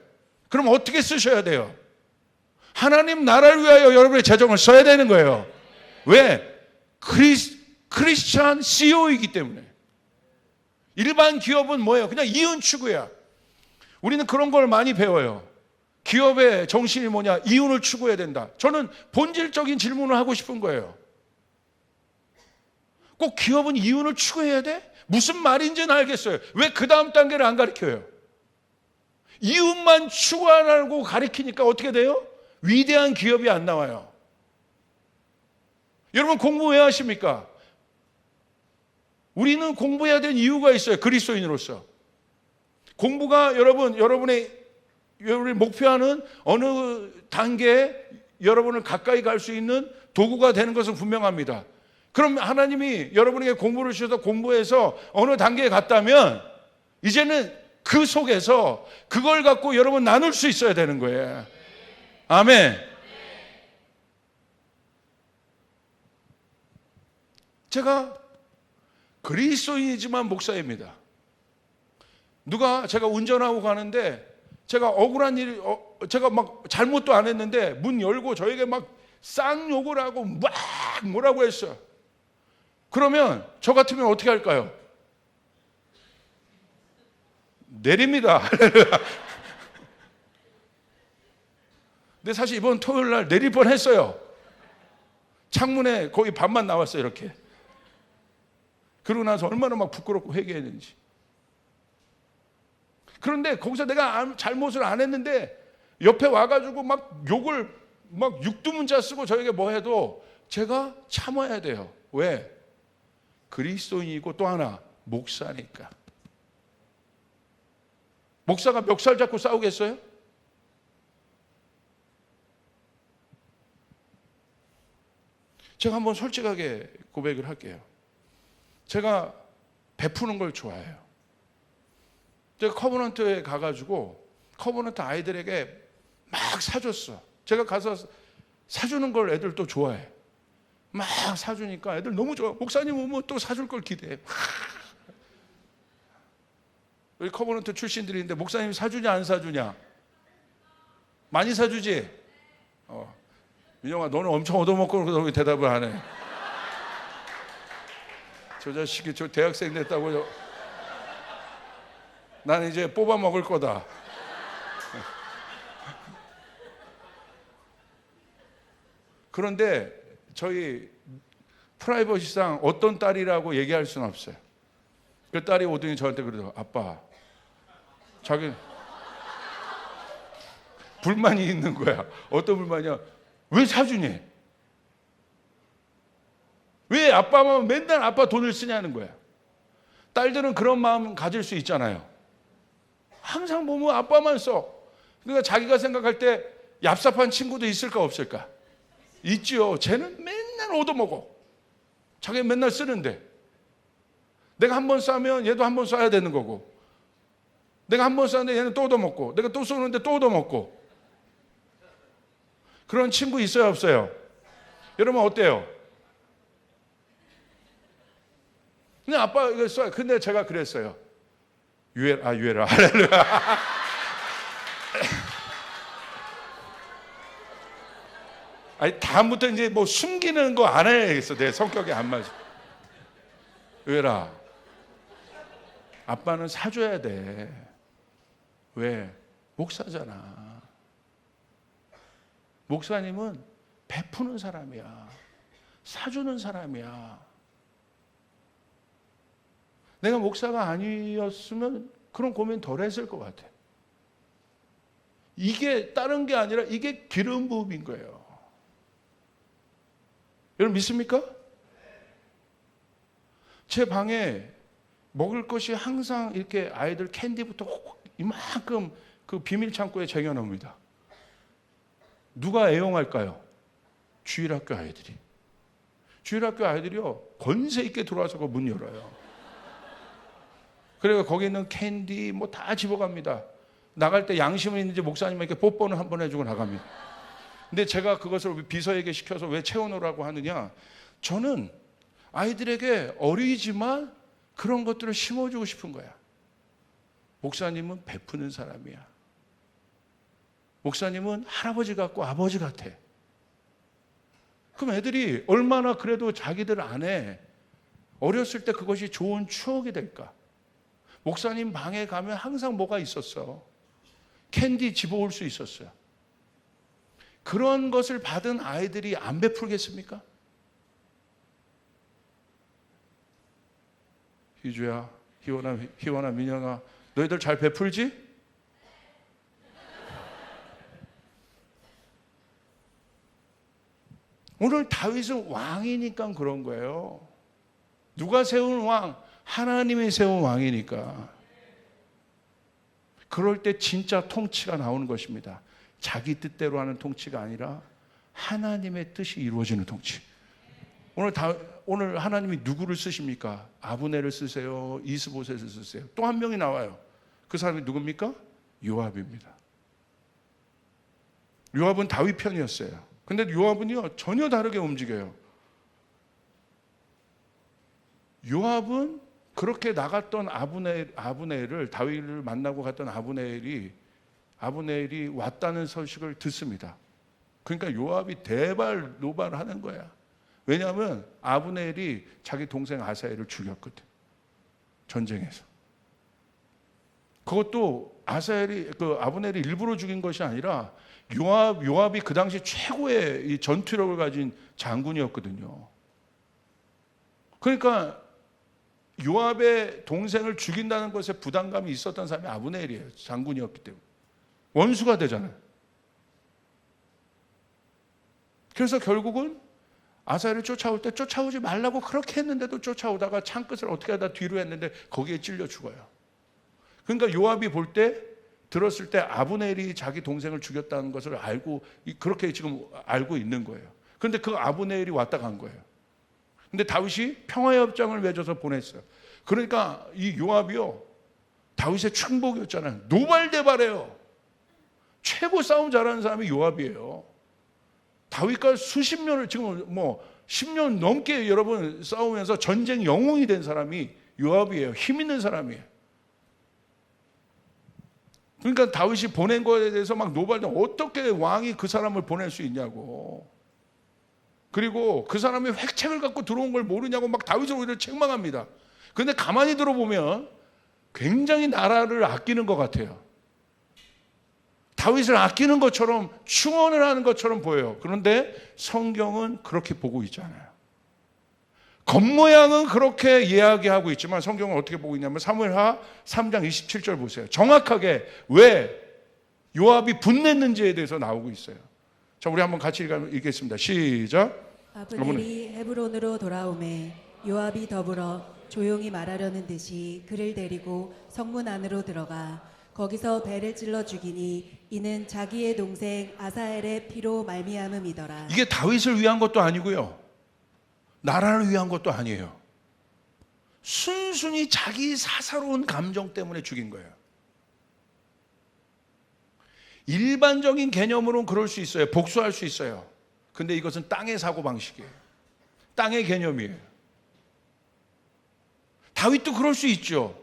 그럼 어떻게 쓰셔야 돼요? 하나님 나라를 위하여 여러분의 재정을 써야 되는 거예요. 왜? 크리스찬 CEO이기 때문에. 일반 기업은 뭐예요? 그냥 이윤 추구야. 우리는 그런 걸 많이 배워요. 기업의 정신이 뭐냐? 이윤을 추구해야 된다. 저는 본질적인 질문을 하고 싶은 거예요. 꼭 기업은 이윤을 추구해야 돼? 무슨 말인지는 알겠어요. 왜 그 다음 단계를 안 가르쳐요? 이윤만 추구하라고 가르치니까 어떻게 돼요? 위대한 기업이 안 나와요. 여러분 공부 왜 하십니까? 우리는 공부해야 되는 이유가 있어요. 그리스도인으로서. 공부가 여러분의 목표하는 어느 단계에 여러분을 가까이 갈 수 있는 도구가 되는 것은 분명합니다. 그럼 하나님이 여러분에게 공부를 주셔서 공부해서 어느 단계에 갔다면 이제는 그 속에서 그걸 갖고 여러분 나눌 수 있어야 되는 거예요. 아멘. 제가 그리스도인이지만 목사입니다. 제가 운전하고 가는데 제가 억울한 일, 제가 막 잘못도 안 했는데 문 열고 저에게 막 쌍욕을 하고 막 뭐라고 했어요. 그러면 저 같으면 어떻게 할까요? 내립니다. 근데 사실 이번 토요일 날 내릴 뻔 했어요. 창문에 거의 반만 나왔어요, 이렇게. 그러고 나서 얼마나 막 부끄럽고 회개했는지. 그런데 거기서 내가 잘못을 안 했는데 옆에 와가지고 막 욕을 막 육두문자 쓰고 저에게 뭐 해도 제가 참아야 돼요. 왜? 그리스도인이고 또 하나 목사니까. 목사가 멱살 잡고 싸우겠어요? 제가 한번 솔직하게 고백을 할게요. 제가 베푸는 걸 좋아해요. 제가 커버넌트에 가가지고 커버넌트 아이들에게 막 사줬어. 제가 가서 사주는 걸 애들 또 좋아해. 막 사주니까 애들 너무 좋아. 목사님 오면 또 사줄 걸 기대해. 우리 커버넌트 출신들인데 목사님 사주냐 안 사주냐? 많이 사주지? 민영아 너는 엄청 얻어먹고 왜 대답을 안 해? 저 자식이 저 대학생 됐다고 나는 이제 뽑아 먹을 거다. 그런데 저희 프라이버시상 어떤 딸이라고 얘기할 수는 없어요. 그 딸이 오더니 저한테 그러더라고요. 아빠, 자기 불만이 있는 거야. 어떤 불만이야? 왜 사주니? 왜 아빠만 맨날 아빠 돈을 쓰냐는 거야. 딸들은 그런 마음 가질 수 있잖아요. 항상 보면 아빠만 써. 그러니까 자기가 생각할 때 얍삽한 친구도 있을까 없을까? 있지요. 쟤는 맨날 얻어먹어. 자기 맨날 쓰는데 내가 한 번 싸면 얘도 한 번 써야 되는 거고, 내가 한 번 쏘는데 얘는 또 얻어먹고, 내가 또 쏘는데 또 얻어먹고. 그런 친구 있어요 없어요? 여러분 어때요? 그냥 아빠 이거 쏴요. 근데 제가 그랬어요. 유해라. 할렐루야. 아니 다음부터 이제 뭐 숨기는 거 안 해야겠어. 내 성격에 안 맞아. 유해라. 아빠는 사줘야 돼. 왜? 목사잖아. 목사님은 베푸는 사람이야. 사주는 사람이야. 내가 목사가 아니었으면 그런 고민 덜 했을 것 같아. 이게 다른 게 아니라 이게 기름 부음인 거예요. 여러분 믿습니까? 제 방에 먹을 것이 항상 이렇게 아이들 캔디부터 이만큼 그 비밀 창고에 쟁여놓습니다. 누가 애용할까요? 주일학교 아이들이. 주일학교 아이들이요 권세 있게 들어와서 그 문 열어요. 그래서 거기 있는 캔디 뭐 다 집어갑니다. 나갈 때 양심은 있는지 목사님에게 뽀뽀는 한번 해주고 나갑니다. 근데 제가 그것을 비서에게 시켜서 왜 채워놓으라고 하느냐, 저는 아이들에게 어리지만 그런 것들을 심어주고 싶은 거야. 목사님은 베푸는 사람이야. 목사님은 할아버지 같고 아버지 같아. 그럼 애들이 얼마나 그래도 자기들 안에 어렸을 때 그것이 좋은 추억이 될까? 목사님 방에 가면 항상 뭐가 있었어. 캔디 집어올 수 있었어요. 그런 것을 받은 아이들이 안 베풀겠습니까? 희주야, 희원아, 민영아, 너희들 잘 베풀지? 오늘 다윗은 왕이니까 그런 거예요. 누가 세운 왕? 하나님이 세운 왕이니까. 그럴 때 진짜 통치가 나오는 것입니다. 자기 뜻대로 하는 통치가 아니라 하나님의 뜻이 이루어지는 통치. 오늘 하나님이 누구를 쓰십니까? 아브넬을 쓰세요? 이스보셋을 쓰세요? 또 한 명이 나와요. 그 사람이 누굽니까? 요압입니다. 요압은 다윗 편이었어요. 근데 요압은요 전혀 다르게 움직여요. 요압은 그렇게 나갔던 아브넬을, 다윗을 만나고 갔던 아브넬이 왔다는 소식을 듣습니다. 그러니까 요압이 대발노발하는 거야. 왜냐하면 아브넬이 자기 동생 아사엘을 죽였거든. 전쟁에서. 그것도 아브넬이 일부러 죽인 것이 아니라 요압이 그 당시 최고의 이 전투력을 가진 장군이었거든요. 그러니까 요압의 동생을 죽인다는 것에 부담감이 있었던 사람이 아브넬이에요. 장군이었기 때문에. 원수가 되잖아요. 그래서 결국은 아사엘을 쫓아올 때 쫓아오지 말라고 그렇게 했는데도 쫓아오다가 창끝을 어떻게 하다 뒤로 했는데 거기에 찔려 죽어요. 그러니까 요압이 들었을 때 아브넬이 자기 동생을 죽였다는 것을 알고 그렇게 지금 알고 있는 거예요. 그런데 그 아브넬이 왔다 간 거예요. 근데 다윗이 평화협정을 맺어서 보냈어요. 그러니까 이 요압이요 다윗의 충복이었잖아요. 노발대발해요. 최고 싸움 잘하는 사람이 요압이에요. 다윗과 수십 년을 지금 10년 넘게 여러분 싸우면서 전쟁 영웅이 된 사람이 요압이에요. 힘 있는 사람이에요. 그러니까 다윗이 보낸 거에 대해서 막 노발대, 어떻게 왕이 그 사람을 보낼 수 있냐고. 그리고 그 사람이 획책을 갖고 들어온 걸 모르냐고 막 다윗을 오히려 책망합니다. 그런데 가만히 들어보면 굉장히 나라를 아끼는 것 같아요. 다윗을 아끼는 것처럼, 충원을 하는 것처럼 보여요. 그런데 성경은 그렇게 보고 있잖아요. 겉모양은 그렇게 이야기하고 있지만 성경은 어떻게 보고 있냐면 사무엘하 3장 27절 보세요. 정확하게 왜 요압이 분냈는지에 대해서 나오고 있어요. 자, 우리 한번 같이 읽겠습니다. 시작. 아브넬이 헤브론으로 돌아오매 요압이 더불어 조용히 말하려는 듯이 그를 데리고 성문 안으로 들어가 거기서 배를 찔러 죽이니 이는 자기의 동생 아사엘의 피로 말미암음이더라. 이게 다윗을 위한 것도 아니고요, 나라를 위한 것도 아니에요. 순순히 자기 사사로운 감정 때문에 죽인 거예요. 일반적인 개념으로는 그럴 수 있어요. 복수할 수 있어요. 근데 이것은 땅의 사고방식이에요. 땅의 개념이에요. 다윗도 그럴 수 있죠,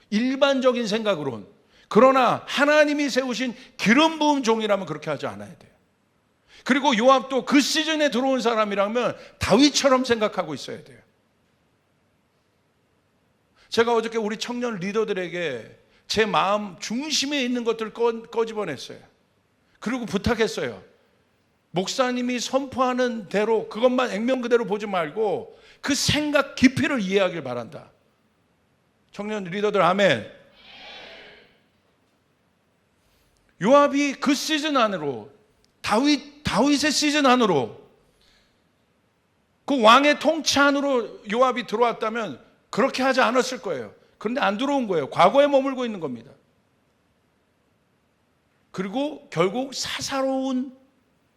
일반적인 생각으론. 그러나 하나님이 세우신 기름 부음 종이라면 그렇게 하지 않아야 돼요. 그리고 요압도 그 시즌에 들어온 사람이라면 다윗처럼 생각하고 있어야 돼요. 제가 어저께 우리 청년 리더들에게 제 마음 중심에 있는 것들을 꺼집어냈어요. 그리고 부탁했어요. 목사님이 선포하는 대로 그것만 액면 그대로 보지 말고 그 생각 깊이를 이해하길 바란다. 청년 리더들 아멘. 요압이 그 시즌 안으로, 다윗의 시즌 안으로, 그 왕의 통치 안으로 요압이 들어왔다면 그렇게 하지 않았을 거예요. 그런데 안 들어온 거예요. 과거에 머물고 있는 겁니다. 그리고 결국 사사로운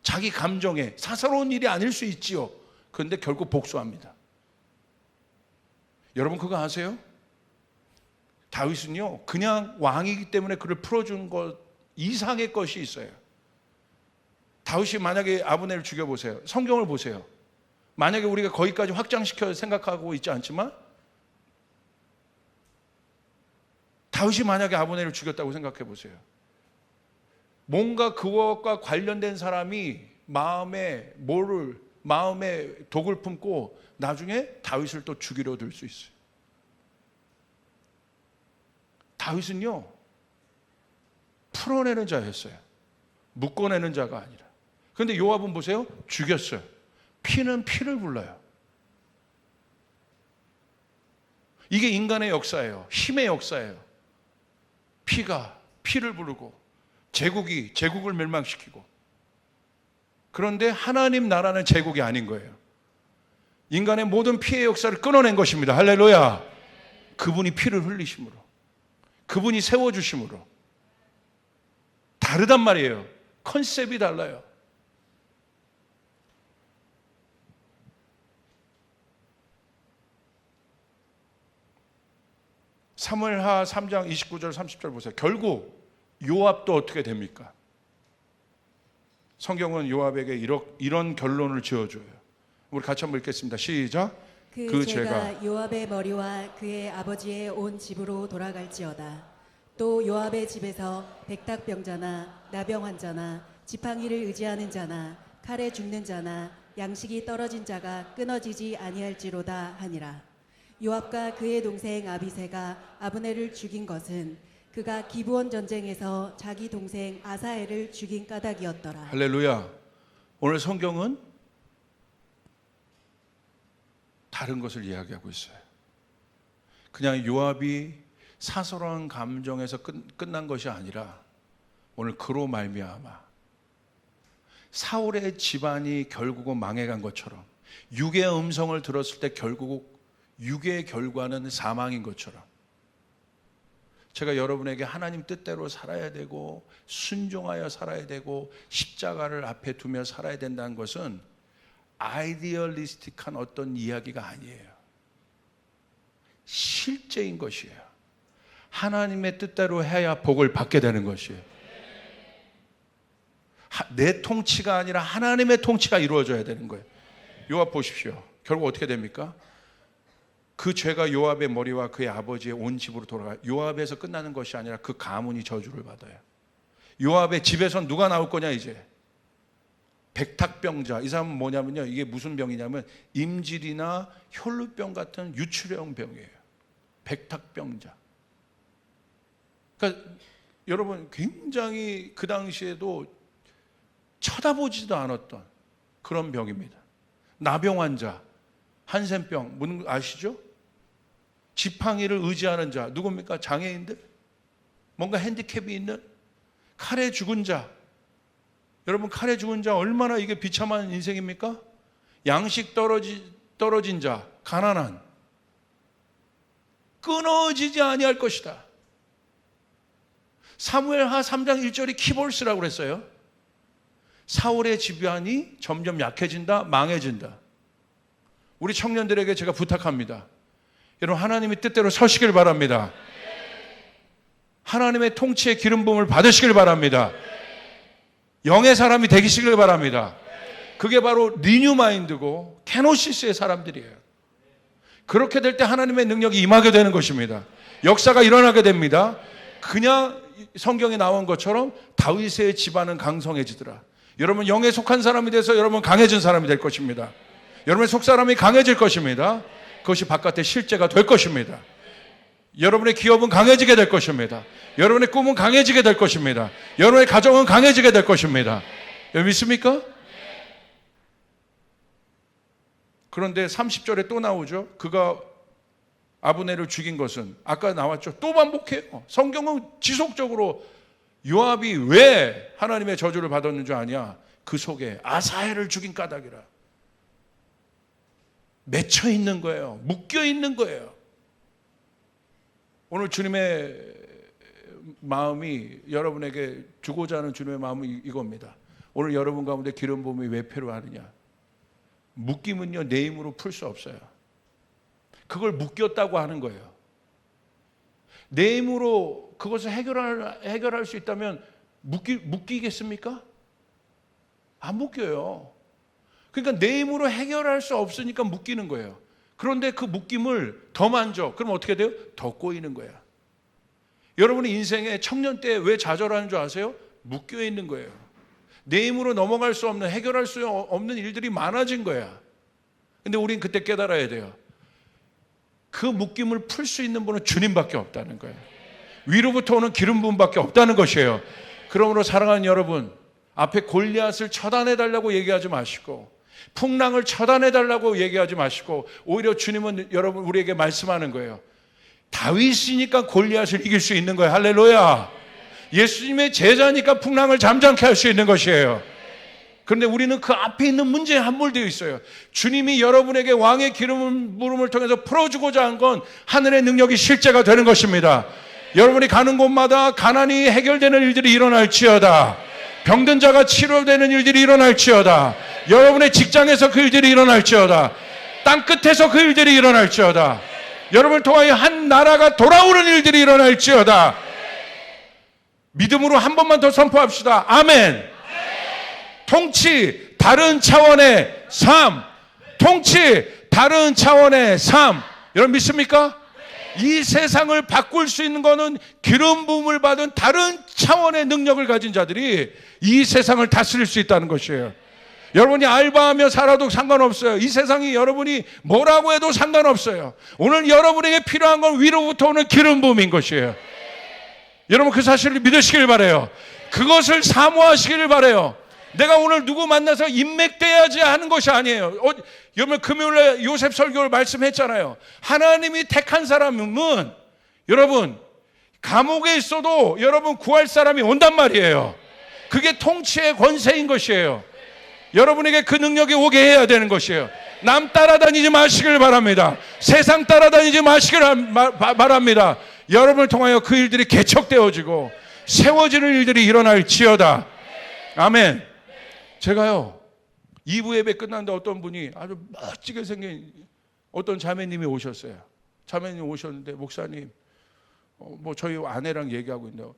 자기 감정에, 사사로운 일이 아닐 수 있지요. 그런데 결국 복수합니다. 여러분 그거 아세요? 다윗은요, 그냥 왕이기 때문에 그를 풀어준 것 이상의 것이 있어요. 다윗이 만약에 아브넬을 죽여보세요. 성경을 보세요. 만약에 우리가 거기까지 확장시켜 생각하고 있지 않지만 다윗이 만약에 아브넬을 죽였다고 생각해 보세요. 뭔가 그것과 관련된 사람이 마음에 독을 품고 나중에 다윗을 또 죽이려 들 수 있어요. 다윗은요, 풀어내는 자였어요. 묶어내는 자가 아니라. 그런데 요압은 보세요, 죽였어요. 피는 피를 불러요. 이게 인간의 역사예요. 힘의 역사예요. 피가 피를 부르고 제국이 제국을 멸망시키고. 그런데 하나님 나라는 제국이 아닌 거예요. 인간의 모든 피의 역사를 끊어낸 것입니다. 할렐루야. 그분이 피를 흘리심으로, 그분이 세워주심으로. 다르단 말이에요. 컨셉이 달라요. 사무엘하 3장 29절 30절 보세요. 결국 요압도 어떻게 됩니까? 성경은 요압에게 이런 결론을 지어줘요. 우리 같이 한번 읽겠습니다. 시작. 그 죄가 요압의 머리와 그의 아버지의 온 집으로 돌아갈지어다. 또 요압의 집에서 백탁병자나 나병 환자나 지팡이를 의지하는 자나 칼에 죽는 자나 양식이 떨어진 자가 끊어지지 아니할지로다 하니라. 요압과 그의 동생 아비새가 아브넬을 죽인 것은 그가 기브온 전쟁에서 자기 동생 아사엘을 죽인 까닭이었더라. 할렐루야. 오늘 성경은 다른 것을 이야기하고 있어요. 그냥 요압이 사소한 감정에서 끝난 것이 아니라 오늘 그로 말미암아 사울의 집안이 결국은 망해간 것처럼, 육의 음성을 들었을 때 결국 육의 결과는 사망인 것처럼, 제가 여러분에게 하나님 뜻대로 살아야 되고 순종하여 살아야 되고 십자가를 앞에 두며 살아야 된다는 것은 아이디얼리스틱한 어떤 이야기가 아니에요. 실제인 것이에요. 하나님의 뜻대로 해야 복을 받게 되는 것이에요. 내 통치가 아니라 하나님의 통치가 이루어져야 되는 거예요. 요압 보십시오. 결국 어떻게 됩니까? 그 죄가 요압의 머리와 그의 아버지의 온 집으로 돌아가. 요압에서 끝나는 것이 아니라 그 가문이 저주를 받아요. 요압의 집에서 누가 나올 거냐 이제? 백탁병자. 이 사람은 뭐냐면요, 이게 무슨 병이냐면 임질이나 혈루병 같은 유출형 병이에요. 백탁병자. 그러니까 여러분, 굉장히 그 당시에도 쳐다보지도 않았던 그런 병입니다. 나병 환자, 한센병, 뭔 아시죠? 지팡이를 의지하는 자, 누굽니까? 장애인들? 뭔가 핸디캡이 있는? 칼에 죽은 자. 여러분, 칼에 죽은 자 얼마나 이게 비참한 인생입니까? 양식 떨어진 자, 가난한, 끊어지지 아니할 것이다. 사무엘하 3장 1절이 키볼스라고 그랬어요. 사울의 집안이 점점 약해진다, 망해진다. 우리 청년들에게 제가 부탁합니다. 여러분, 하나님의 뜻대로 서시길 바랍니다. 하나님의 통치의 기름 부음을 받으시길 바랍니다. 영의 사람이 되시길 바랍니다. 그게 바로 리뉴 마인드고 케노시스의 사람들이에요. 그렇게 될 때 하나님의 능력이 임하게 되는 것입니다. 역사가 일어나게 됩니다. 그냥 성경에 나온 것처럼 다윗의 집안은 강성해지더라. 여러분, 영에 속한 사람이 돼서 여러분 강해진 사람이 될 것입니다. 여러분의 속사람이 강해질 것입니다. 그것이 바깥의 실제가 될 것입니다. 여러분의 기업은 강해지게 될 것입니다. 여러분의 꿈은 강해지게 될 것입니다. 여러분의 가정은 강해지게 될 것입니다. 여러분 믿습니까? 그런데 30절에 또 나오죠. 그가 아브넬을 죽인 것은, 아까 나왔죠. 또 반복해요. 성경은 지속적으로 요압이 왜 하나님의 저주를 받았는 줄 아냐? 그 속에 아사헬을 죽인 까닭이라. 맺혀 있는 거예요. 묶여 있는 거예요. 오늘 주님의 마음이, 여러분에게 주고자 하는 주님의 마음은 이겁니다. 오늘 여러분 가운데 기름 부음이 왜 필요하느냐? 묶임은요, 내 힘으로 풀 수 없어요. 그걸 묶였다고 하는 거예요. 내 힘으로 그것을 해결할 수 있다면 묶이겠습니까? 안 묶여요. 그러니까 내 힘으로 해결할 수 없으니까 묶이는 거예요. 그런데 그 묶임을 더 만져. 그럼 어떻게 돼요? 더 꼬이는 거야. 여러분이 인생에 청년 때 왜 좌절하는 줄 아세요? 묶여 있는 거예요. 내 힘으로 넘어갈 수 없는, 해결할 수 없는 일들이 많아진 거야. 근데 우린 그때 깨달아야 돼요. 그 묶임을 풀 수 있는 분은 주님밖에 없다는 거예요. 위로부터 오는 기름 부음밖에 없다는 것이에요. 그러므로 사랑하는 여러분, 앞에 골리앗을 처단해달라고 얘기하지 마시고, 풍랑을 처단해달라고 얘기하지 마시고, 오히려 주님은 여러분 우리에게 말씀하는 거예요. 다윗이니까 골리앗을 이길 수 있는 거예요. 할렐루야. 예수님의 제자니까 풍랑을 잠잠케 할 수 있는 것이에요. 그런데 우리는 그 앞에 있는 문제에 함몰되어 있어요. 주님이 여러분에게 왕의 기름 부음을 통해서 풀어주고자 한 건 하늘의 능력이 실제가 되는 것입니다. 여러분이 가는 곳마다 가난이 해결되는 일들이 일어날지어다. 병든 자가 치료되는 일들이 일어날지어다. 여러분의 직장에서 그 일들이 일어날지어다. 땅끝에서 그 일들이 일어날지어다. 여러분을 통하여 한 나라가 돌아오는 일들이 일어날지어다. 믿음으로 한 번만 더 선포합시다. 아멘. 통치 다른 차원의 삶. 통치 다른 차원의 삶. 여러분 믿습니까? 이 세상을 바꿀 수 있는 것은 기름 부음을 받은 다른 차원의 능력을 가진 자들이 이 세상을 다스릴 수 있다는 것이에요. 여러분이 알바하며 살아도 상관없어요. 이 세상이 여러분이 뭐라고 해도 상관없어요. 오늘 여러분에게 필요한 건 위로부터 오는 기름 부음인 것이에요. 여러분 그 사실을 믿으시길 바라요. 그것을 사모하시기를 바라요. 내가 오늘 누구 만나서 인맥돼야지 하는 것이 아니에요. 여러분 금요일에 요셉 설교를 말씀했잖아요. 하나님이 택한 사람은 여러분 감옥에 있어도 여러분 구할 사람이 온단 말이에요. 그게 통치의 권세인 것이에요. 여러분에게 그 능력이 오게 해야 되는 것이에요. 남 따라다니지 마시길 바랍니다. 세상 따라다니지 마시길 바랍니다. 여러분을 통하여 그 일들이 개척되어지고 세워지는 일들이 일어날지어다. 아멘. 제가요 2부 예배 끝났는데 어떤 분이 아주 멋지게 생긴 어떤 자매님이 오셨어요. 자매님 오셨는데 목사님 뭐 저희 아내랑 얘기하고 있는데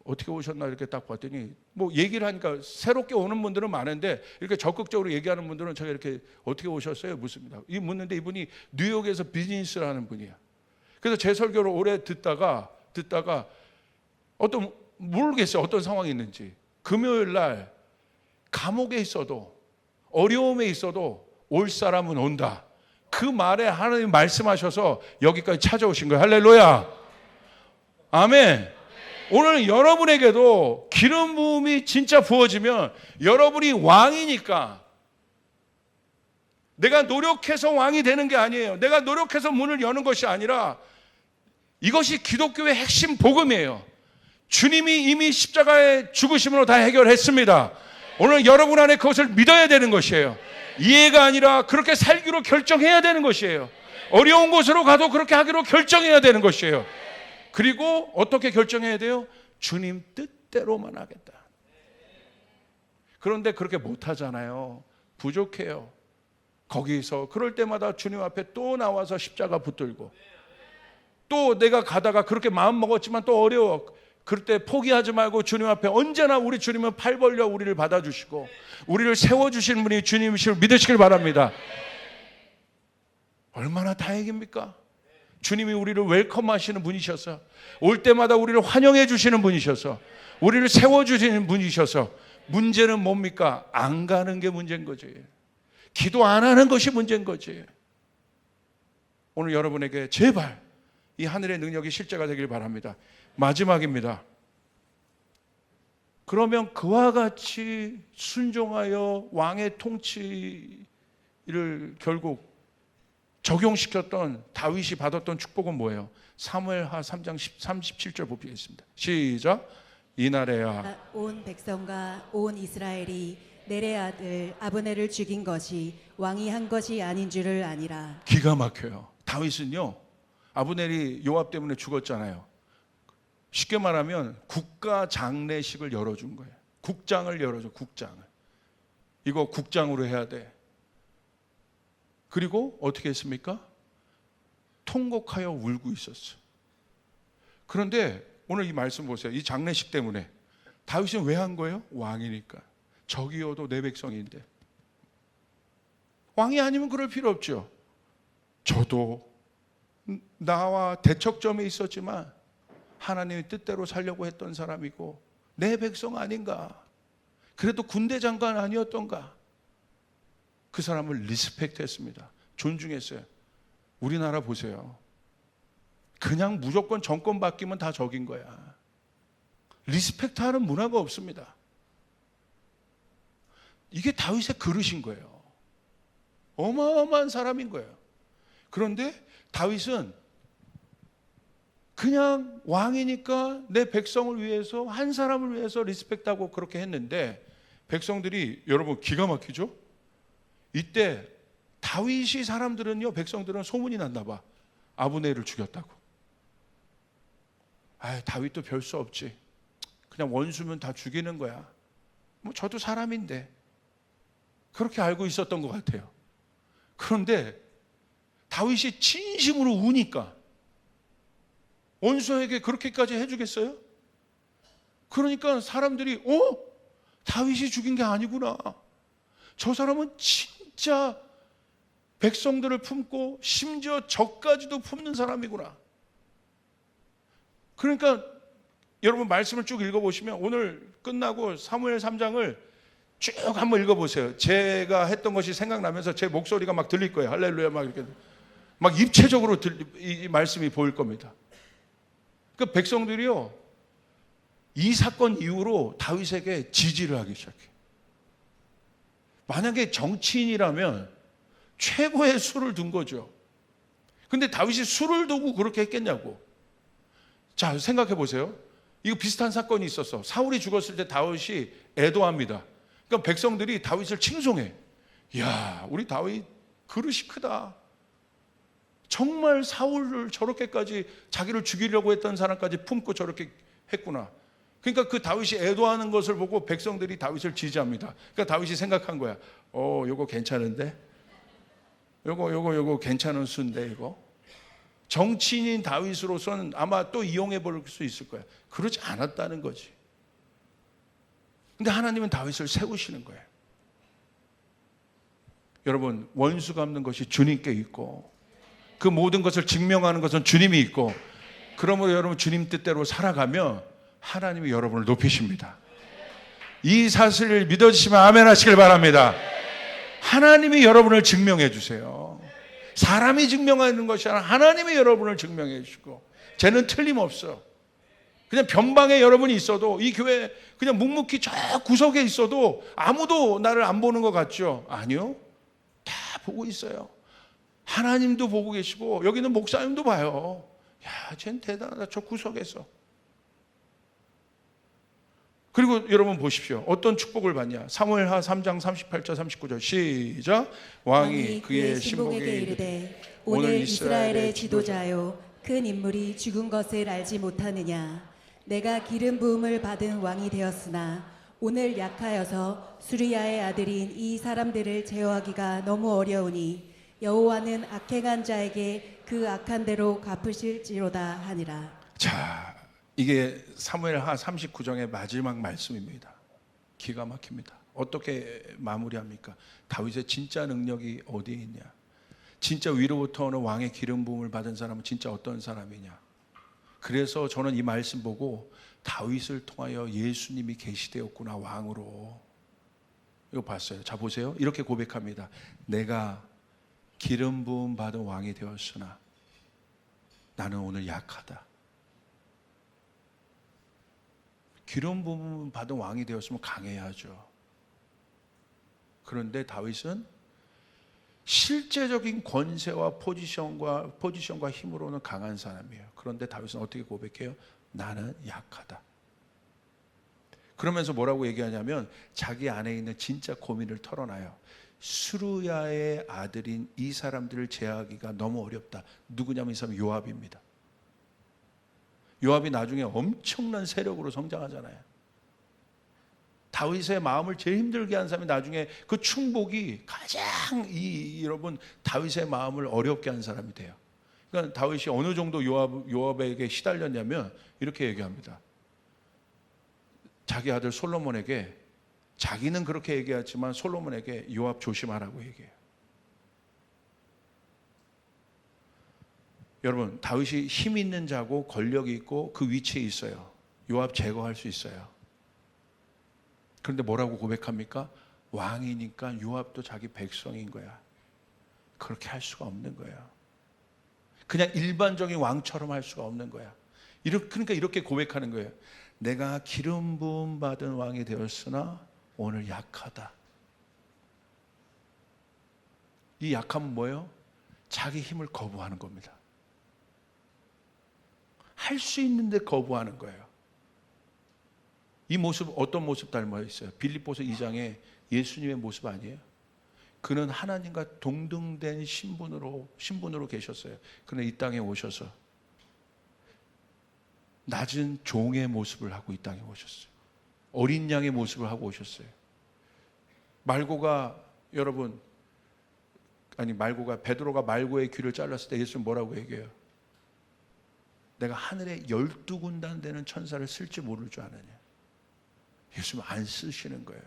어떻게 오셨나 이렇게 딱 봤더니 뭐 얘기를 하니까 새롭게 오는 분들은 많은데 이렇게 적극적으로 얘기하는 분들은 제가 이렇게 어떻게 오셨어요? 묻습니다. 이 묻는데 이분이 뉴욕에서 비즈니스를 하는 분이야. 그래서 제 설교를 오래 듣다가 모르겠어요. 어떤 상황이 있는지. 금요일 날 감옥에 있어도 어려움에 있어도 올 사람은 온다. 그 말에 하나님 말씀하셔서 여기까지 찾아오신 거예요. 할렐루야. 아멘. 오늘 여러분에게도 기름 부음이 진짜 부어지면 여러분이 왕이니까 내가 노력해서 왕이 되는 게 아니에요. 내가 노력해서 문을 여는 것이 아니라 이것이 기독교의 핵심 복음이에요. 주님이 이미 십자가의 죽으심으로 다 해결했습니다. 오늘 여러분 안에 그것을 믿어야 되는 것이에요. 이해가 아니라 그렇게 살기로 결정해야 되는 것이에요. 어려운 곳으로 가도 그렇게 하기로 결정해야 되는 것이에요. 그리고 어떻게 결정해야 돼요? 주님 뜻대로만 하겠다. 그런데 그렇게 못하잖아요. 부족해요. 거기서 그럴 때마다 주님 앞에 또 나와서 십자가 붙들고 또 내가 가다가 그렇게 마음 먹었지만 또 어려워. 그럴 때 포기하지 말고 주님 앞에 언제나 우리 주님은 팔 벌려 우리를 받아주시고 우리를 세워주시는 분이 주님이심을 믿으시길 바랍니다. 얼마나 다행입니까? 주님이 우리를 웰컴하시는 분이셔서 올 때마다 우리를 환영해 주시는 분이셔서 우리를 세워주시는 분이셔서 문제는 뭡니까? 안 가는 게 문제인 거지. 기도 안 하는 것이 문제인 거지. 오늘 여러분에게 제발 이 하늘의 능력이 실제가 되길 바랍니다. 마지막입니다. 그러면 그와 같이 순종하여 왕의 통치를 결국 적용시켰던 다윗이 받았던 축복은 뭐예요? 사무엘하 3장 37절 보겠습니다. 시작. 이날에야 온 백성과 온 이스라엘이 넬의 아들 아브넬을 죽인 것이 왕이 한 것이 아닌 줄을 아니라. 기가 막혀요. 다윗은요, 아브넬이 요압 때문에 죽었잖아요. 쉽게 말하면 국가 장례식을 열어준 거예요. 국장을 열어줘. 국장을. 이거 국장으로 해야 돼. 그리고 어떻게 했습니까? 통곡하여 울고 있었어. 그런데 오늘 이 말씀 보세요. 이 장례식 때문에 다윗은 왜 한 거예요? 왕이니까. 적이어도 내 백성인데. 왕이 아니면 그럴 필요 없죠. 저도 나와 대척점에 있었지만 하나님의 뜻대로 살려고 했던 사람이고 내 백성 아닌가. 그래도 군대 장관 아니었던가. 그 사람을 리스펙트했습니다. 존중했어요. 우리나라 보세요. 그냥 무조건 정권 바뀌면 다 적인 거야. 리스펙트하는 문화가 없습니다. 이게 다윗의 그릇인 거예요. 어마어마한 사람인 거예요. 그런데 다윗은 그냥 왕이니까 내 백성을 위해서 한 사람을 위해서 리스펙트하고 그렇게 했는데 백성들이 여러분 기가 막히죠? 이때 다윗이 사람들은요, 백성들은 소문이 났나 봐. 아브넬을 죽였다고. 아, 다윗도 별 수 없지. 그냥 원수면 다 죽이는 거야. 뭐 저도 사람인데. 그렇게 알고 있었던 것 같아요. 그런데 다윗이 진심으로 우니까 원수에게 그렇게까지 해주겠어요? 그러니까 사람들이 다윗이 죽인 게 아니구나. 저 사람은 진짜 백성들을 품고 심지어 적까지도 품는 사람이구나. 그러니까 여러분 말씀을 쭉 읽어보시면 오늘 끝나고 사무엘 3장을 쭉 한번 읽어보세요. 제가 했던 것이 생각나면서 제 목소리가 막 들릴 거예요. 할렐루야 막 이렇게 막 입체적으로 이 말씀이 보일 겁니다. 그 백성들이요, 이 사건 이후로 다윗에게 지지를 하기 시작해요. 만약에 정치인이라면 최고의 수를 둔 거죠. 근데 다윗이 수를 두고 그렇게 했겠냐고. 자, 생각해 보세요. 이거 비슷한 사건이 있었어. 사울이 죽었을 때 다윗이 애도합니다. 그러니까 백성들이 다윗을 칭송해. 이야, 우리 다윗 그릇이 크다. 정말 사울을 저렇게까지 자기를 죽이려고 했던 사람까지 품고 저렇게 했구나. 그러니까 그 다윗이 애도하는 것을 보고 백성들이 다윗을 지지합니다. 그러니까 다윗이 생각한 거야. 요거 괜찮은데? 요거 괜찮은 수인데 이거. 정치인인 다윗으로서는 아마 또 이용해 볼 수 있을 거예요. 그러지 않았다는 거지. 근데 하나님은 다윗을 세우시는 거예요. 여러분, 원수 갚는 것이 주님께 있고 그 모든 것을 증명하는 것은 주님이 있고, 그러므로 여러분 주님 뜻대로 살아가면 하나님이 여러분을 높이십니다. 이 사실을 믿어주시면 아멘 하시길 바랍니다. 하나님이 여러분을 증명해 주세요. 사람이 증명하는 것이 아니라 하나님이 여러분을 증명해 주시고, 쟤는 틀림없어. 그냥 변방에 여러분이 있어도, 이 교회 그냥 묵묵히 저 구석에 있어도 아무도 나를 안 보는 것 같죠? 아니요, 다 보고 있어요. 하나님도 보고 계시고 여기는 목사님도 봐요. 야, 쟤는 대단하다, 저 구석에서. 그리고 여러분 보십시오. 어떤 축복을 받냐? 사무엘하 3장 38절 39절 시작. 왕이 그의 신복에게 이르되 오늘 이스라엘의 지도자요 큰 인물이 죽은 것을 알지 못하느냐? 내가 기름 부음을 받은 왕이 되었으나 오늘 약하여서 수리야의 아들인 이 사람들을 제어하기가 너무 어려우니 여호와는 악행한 자에게 그 악한 대로 갚으실지로다 하니라. 자, 이게 사무엘하 39장의 마지막 말씀입니다. 기가 막힙니다. 어떻게 마무리합니까? 다윗의 진짜 능력이 어디에 있냐? 진짜 위로부터 오는 왕의 기름 부음을 받은 사람은 진짜 어떤 사람이냐? 그래서 저는 이 말씀 보고 다윗을 통하여 예수님이 계시되었구나, 왕으로. 이거 봤어요. 자, 보세요. 이렇게 고백합니다. 내가 기름 부음 받은 왕이 되었으나 나는 오늘 약하다. 기름 부음 받은 왕이 되었으면 강해야죠. 그런데 다윗은 실제적인 권세와 포지션과 힘으로는 강한 사람이에요. 그런데 다윗은 어떻게 고백해요? 나는 약하다. 그러면서 뭐라고 얘기하냐면 자기 안에 있는 진짜 고민을 털어놔요. 수르야의 아들인 이 사람들을 제어하기가 너무 어렵다. 누구냐면 이 사람은 요압입니다. 요압이 나중에 엄청난 세력으로 성장하잖아요. 다윗의 마음을 제일 힘들게 한 사람이 나중에 그 충복이 가장 여러분 다윗의 마음을 어렵게 한 사람이 돼요. 그러니까 다윗이 어느 정도 요압에게 시달렸냐면 이렇게 얘기합니다. 자기 아들 솔로몬에게, 자기는 그렇게 얘기하지만 솔로몬에게 요압 조심하라고 얘기해요. 여러분, 다윗이 힘 있는 자고 권력이 있고 그 위치에 있어요. 요압 제거할 수 있어요. 그런데 뭐라고 고백합니까? 왕이니까 요압도 자기 백성인 거야. 그렇게 할 수가 없는 거예요. 그냥 일반적인 왕처럼 할 수가 없는 거야. 그러니까 이렇게 고백하는 거예요. 내가 기름 부음 받은 왕이 되었으나 오늘 약하다. 이 약함은 뭐예요? 자기 힘을 거부하는 겁니다. 할 수 있는데 거부하는 거예요. 이 모습 어떤 모습 닮아 있어요? 빌립보서 2장에 예수님의 모습 아니에요? 그는 하나님과 동등된 신분으로 계셨어요. 그는 이 땅에 오셔서 낮은 종의 모습을 하고 이 땅에 오셨어요. 어린 양의 모습을 하고 오셨어요. 베드로가 말고의 귀를 잘랐을 때 예수님 뭐라고 얘기해요? 내가 하늘에 12군단 되는 천사를 쓸 줄 모를 줄 아느냐? 예수님 안 쓰시는 거예요.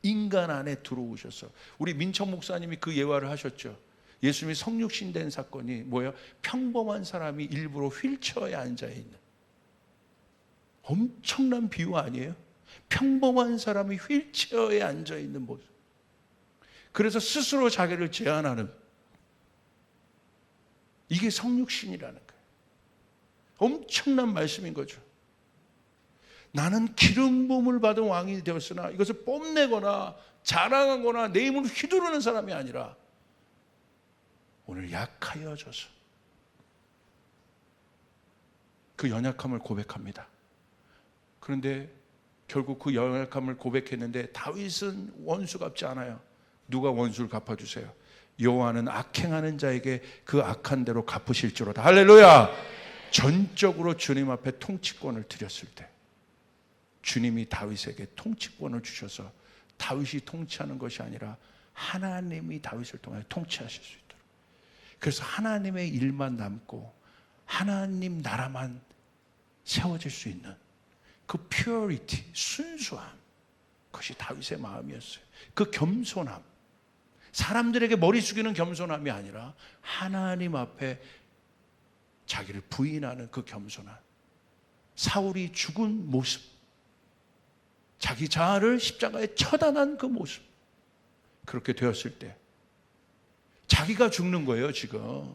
인간 안에 들어오셔서. 우리 민청 목사님이 그 예화를 하셨죠. 예수님이 성육신 된 사건이 뭐예요? 평범한 사람이 일부러 휠체어에 앉아있는, 엄청난 비유 아니에요? 평범한 사람이 휠체어에 앉아있는 모습. 그래서 스스로 자기를 제한하는, 이게 성육신이라는 거예요. 엄청난 말씀인 거죠. 나는 기름 부음을 받은 왕이 되었으나, 이것을 뽐내거나 자랑하거나 내 힘을 휘두르는 사람이 아니라 오늘 약하여져서 그 연약함을 고백합니다. 그런데 결국 그 연약함을 고백했는데 다윗은 원수 갚지 않아요. 누가 원수를 갚아주세요? 여호와는 악행하는 자에게 그 악한 대로 갚으실지로다. 할렐루야. 전적으로 주님 앞에 통치권을 드렸을 때 주님이 다윗에게 통치권을 주셔서 다윗이 통치하는 것이 아니라 하나님이 다윗을 통해 통치하실 수 있도록, 그래서 하나님의 일만 남고 하나님 나라만 세워질 수 있는 그 purity, 순수함, 그것이 다윗의 마음이었어요. 그 겸손함, 사람들에게 머리 숙이는 겸손함이 아니라 하나님 앞에 자기를 부인하는 그 겸손함. 사울이 죽은 모습, 자기 자아를 십자가에 처단한 그 모습, 그렇게 되었을 때 자기가 죽는 거예요. 지금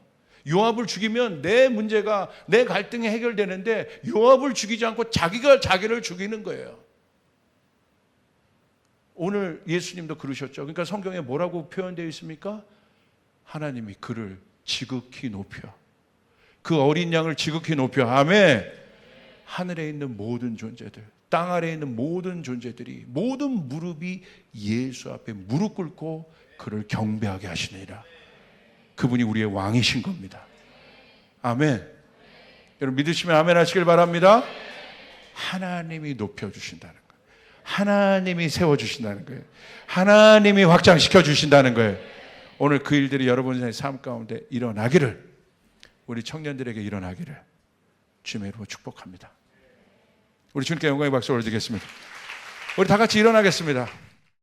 요압을 죽이면 내 문제가, 내 갈등이 해결되는데 요압을 죽이지 않고 자기가 자기를 죽이는 거예요. 오늘 예수님도 그러셨죠. 그러니까 성경에 뭐라고 표현되어 있습니까? 하나님이 그를 지극히 높여, 그 어린 양을 지극히 높여. 아멘. 하늘에 있는 모든 존재들, 땅 아래에 있는 모든 존재들이, 모든 무릎이 예수 앞에 무릎 꿇고 그를 경배하게 하시느니라. 그분이 우리의 왕이신 겁니다. 아멘. 여러분 믿으시면 아멘 하시길 바랍니다. 하나님이 높여주신다는 거예요. 하나님이 세워주신다는 거예요. 하나님이 확장시켜 주신다는 거예요. 오늘 그 일들이 여러분의 삶 가운데 일어나기를, 우리 청년들에게 일어나기를 주님의 이름으로 축복합니다. 우리 주님께 영광의 박수 올려드리겠습니다. 우리 다 같이 일어나겠습니다.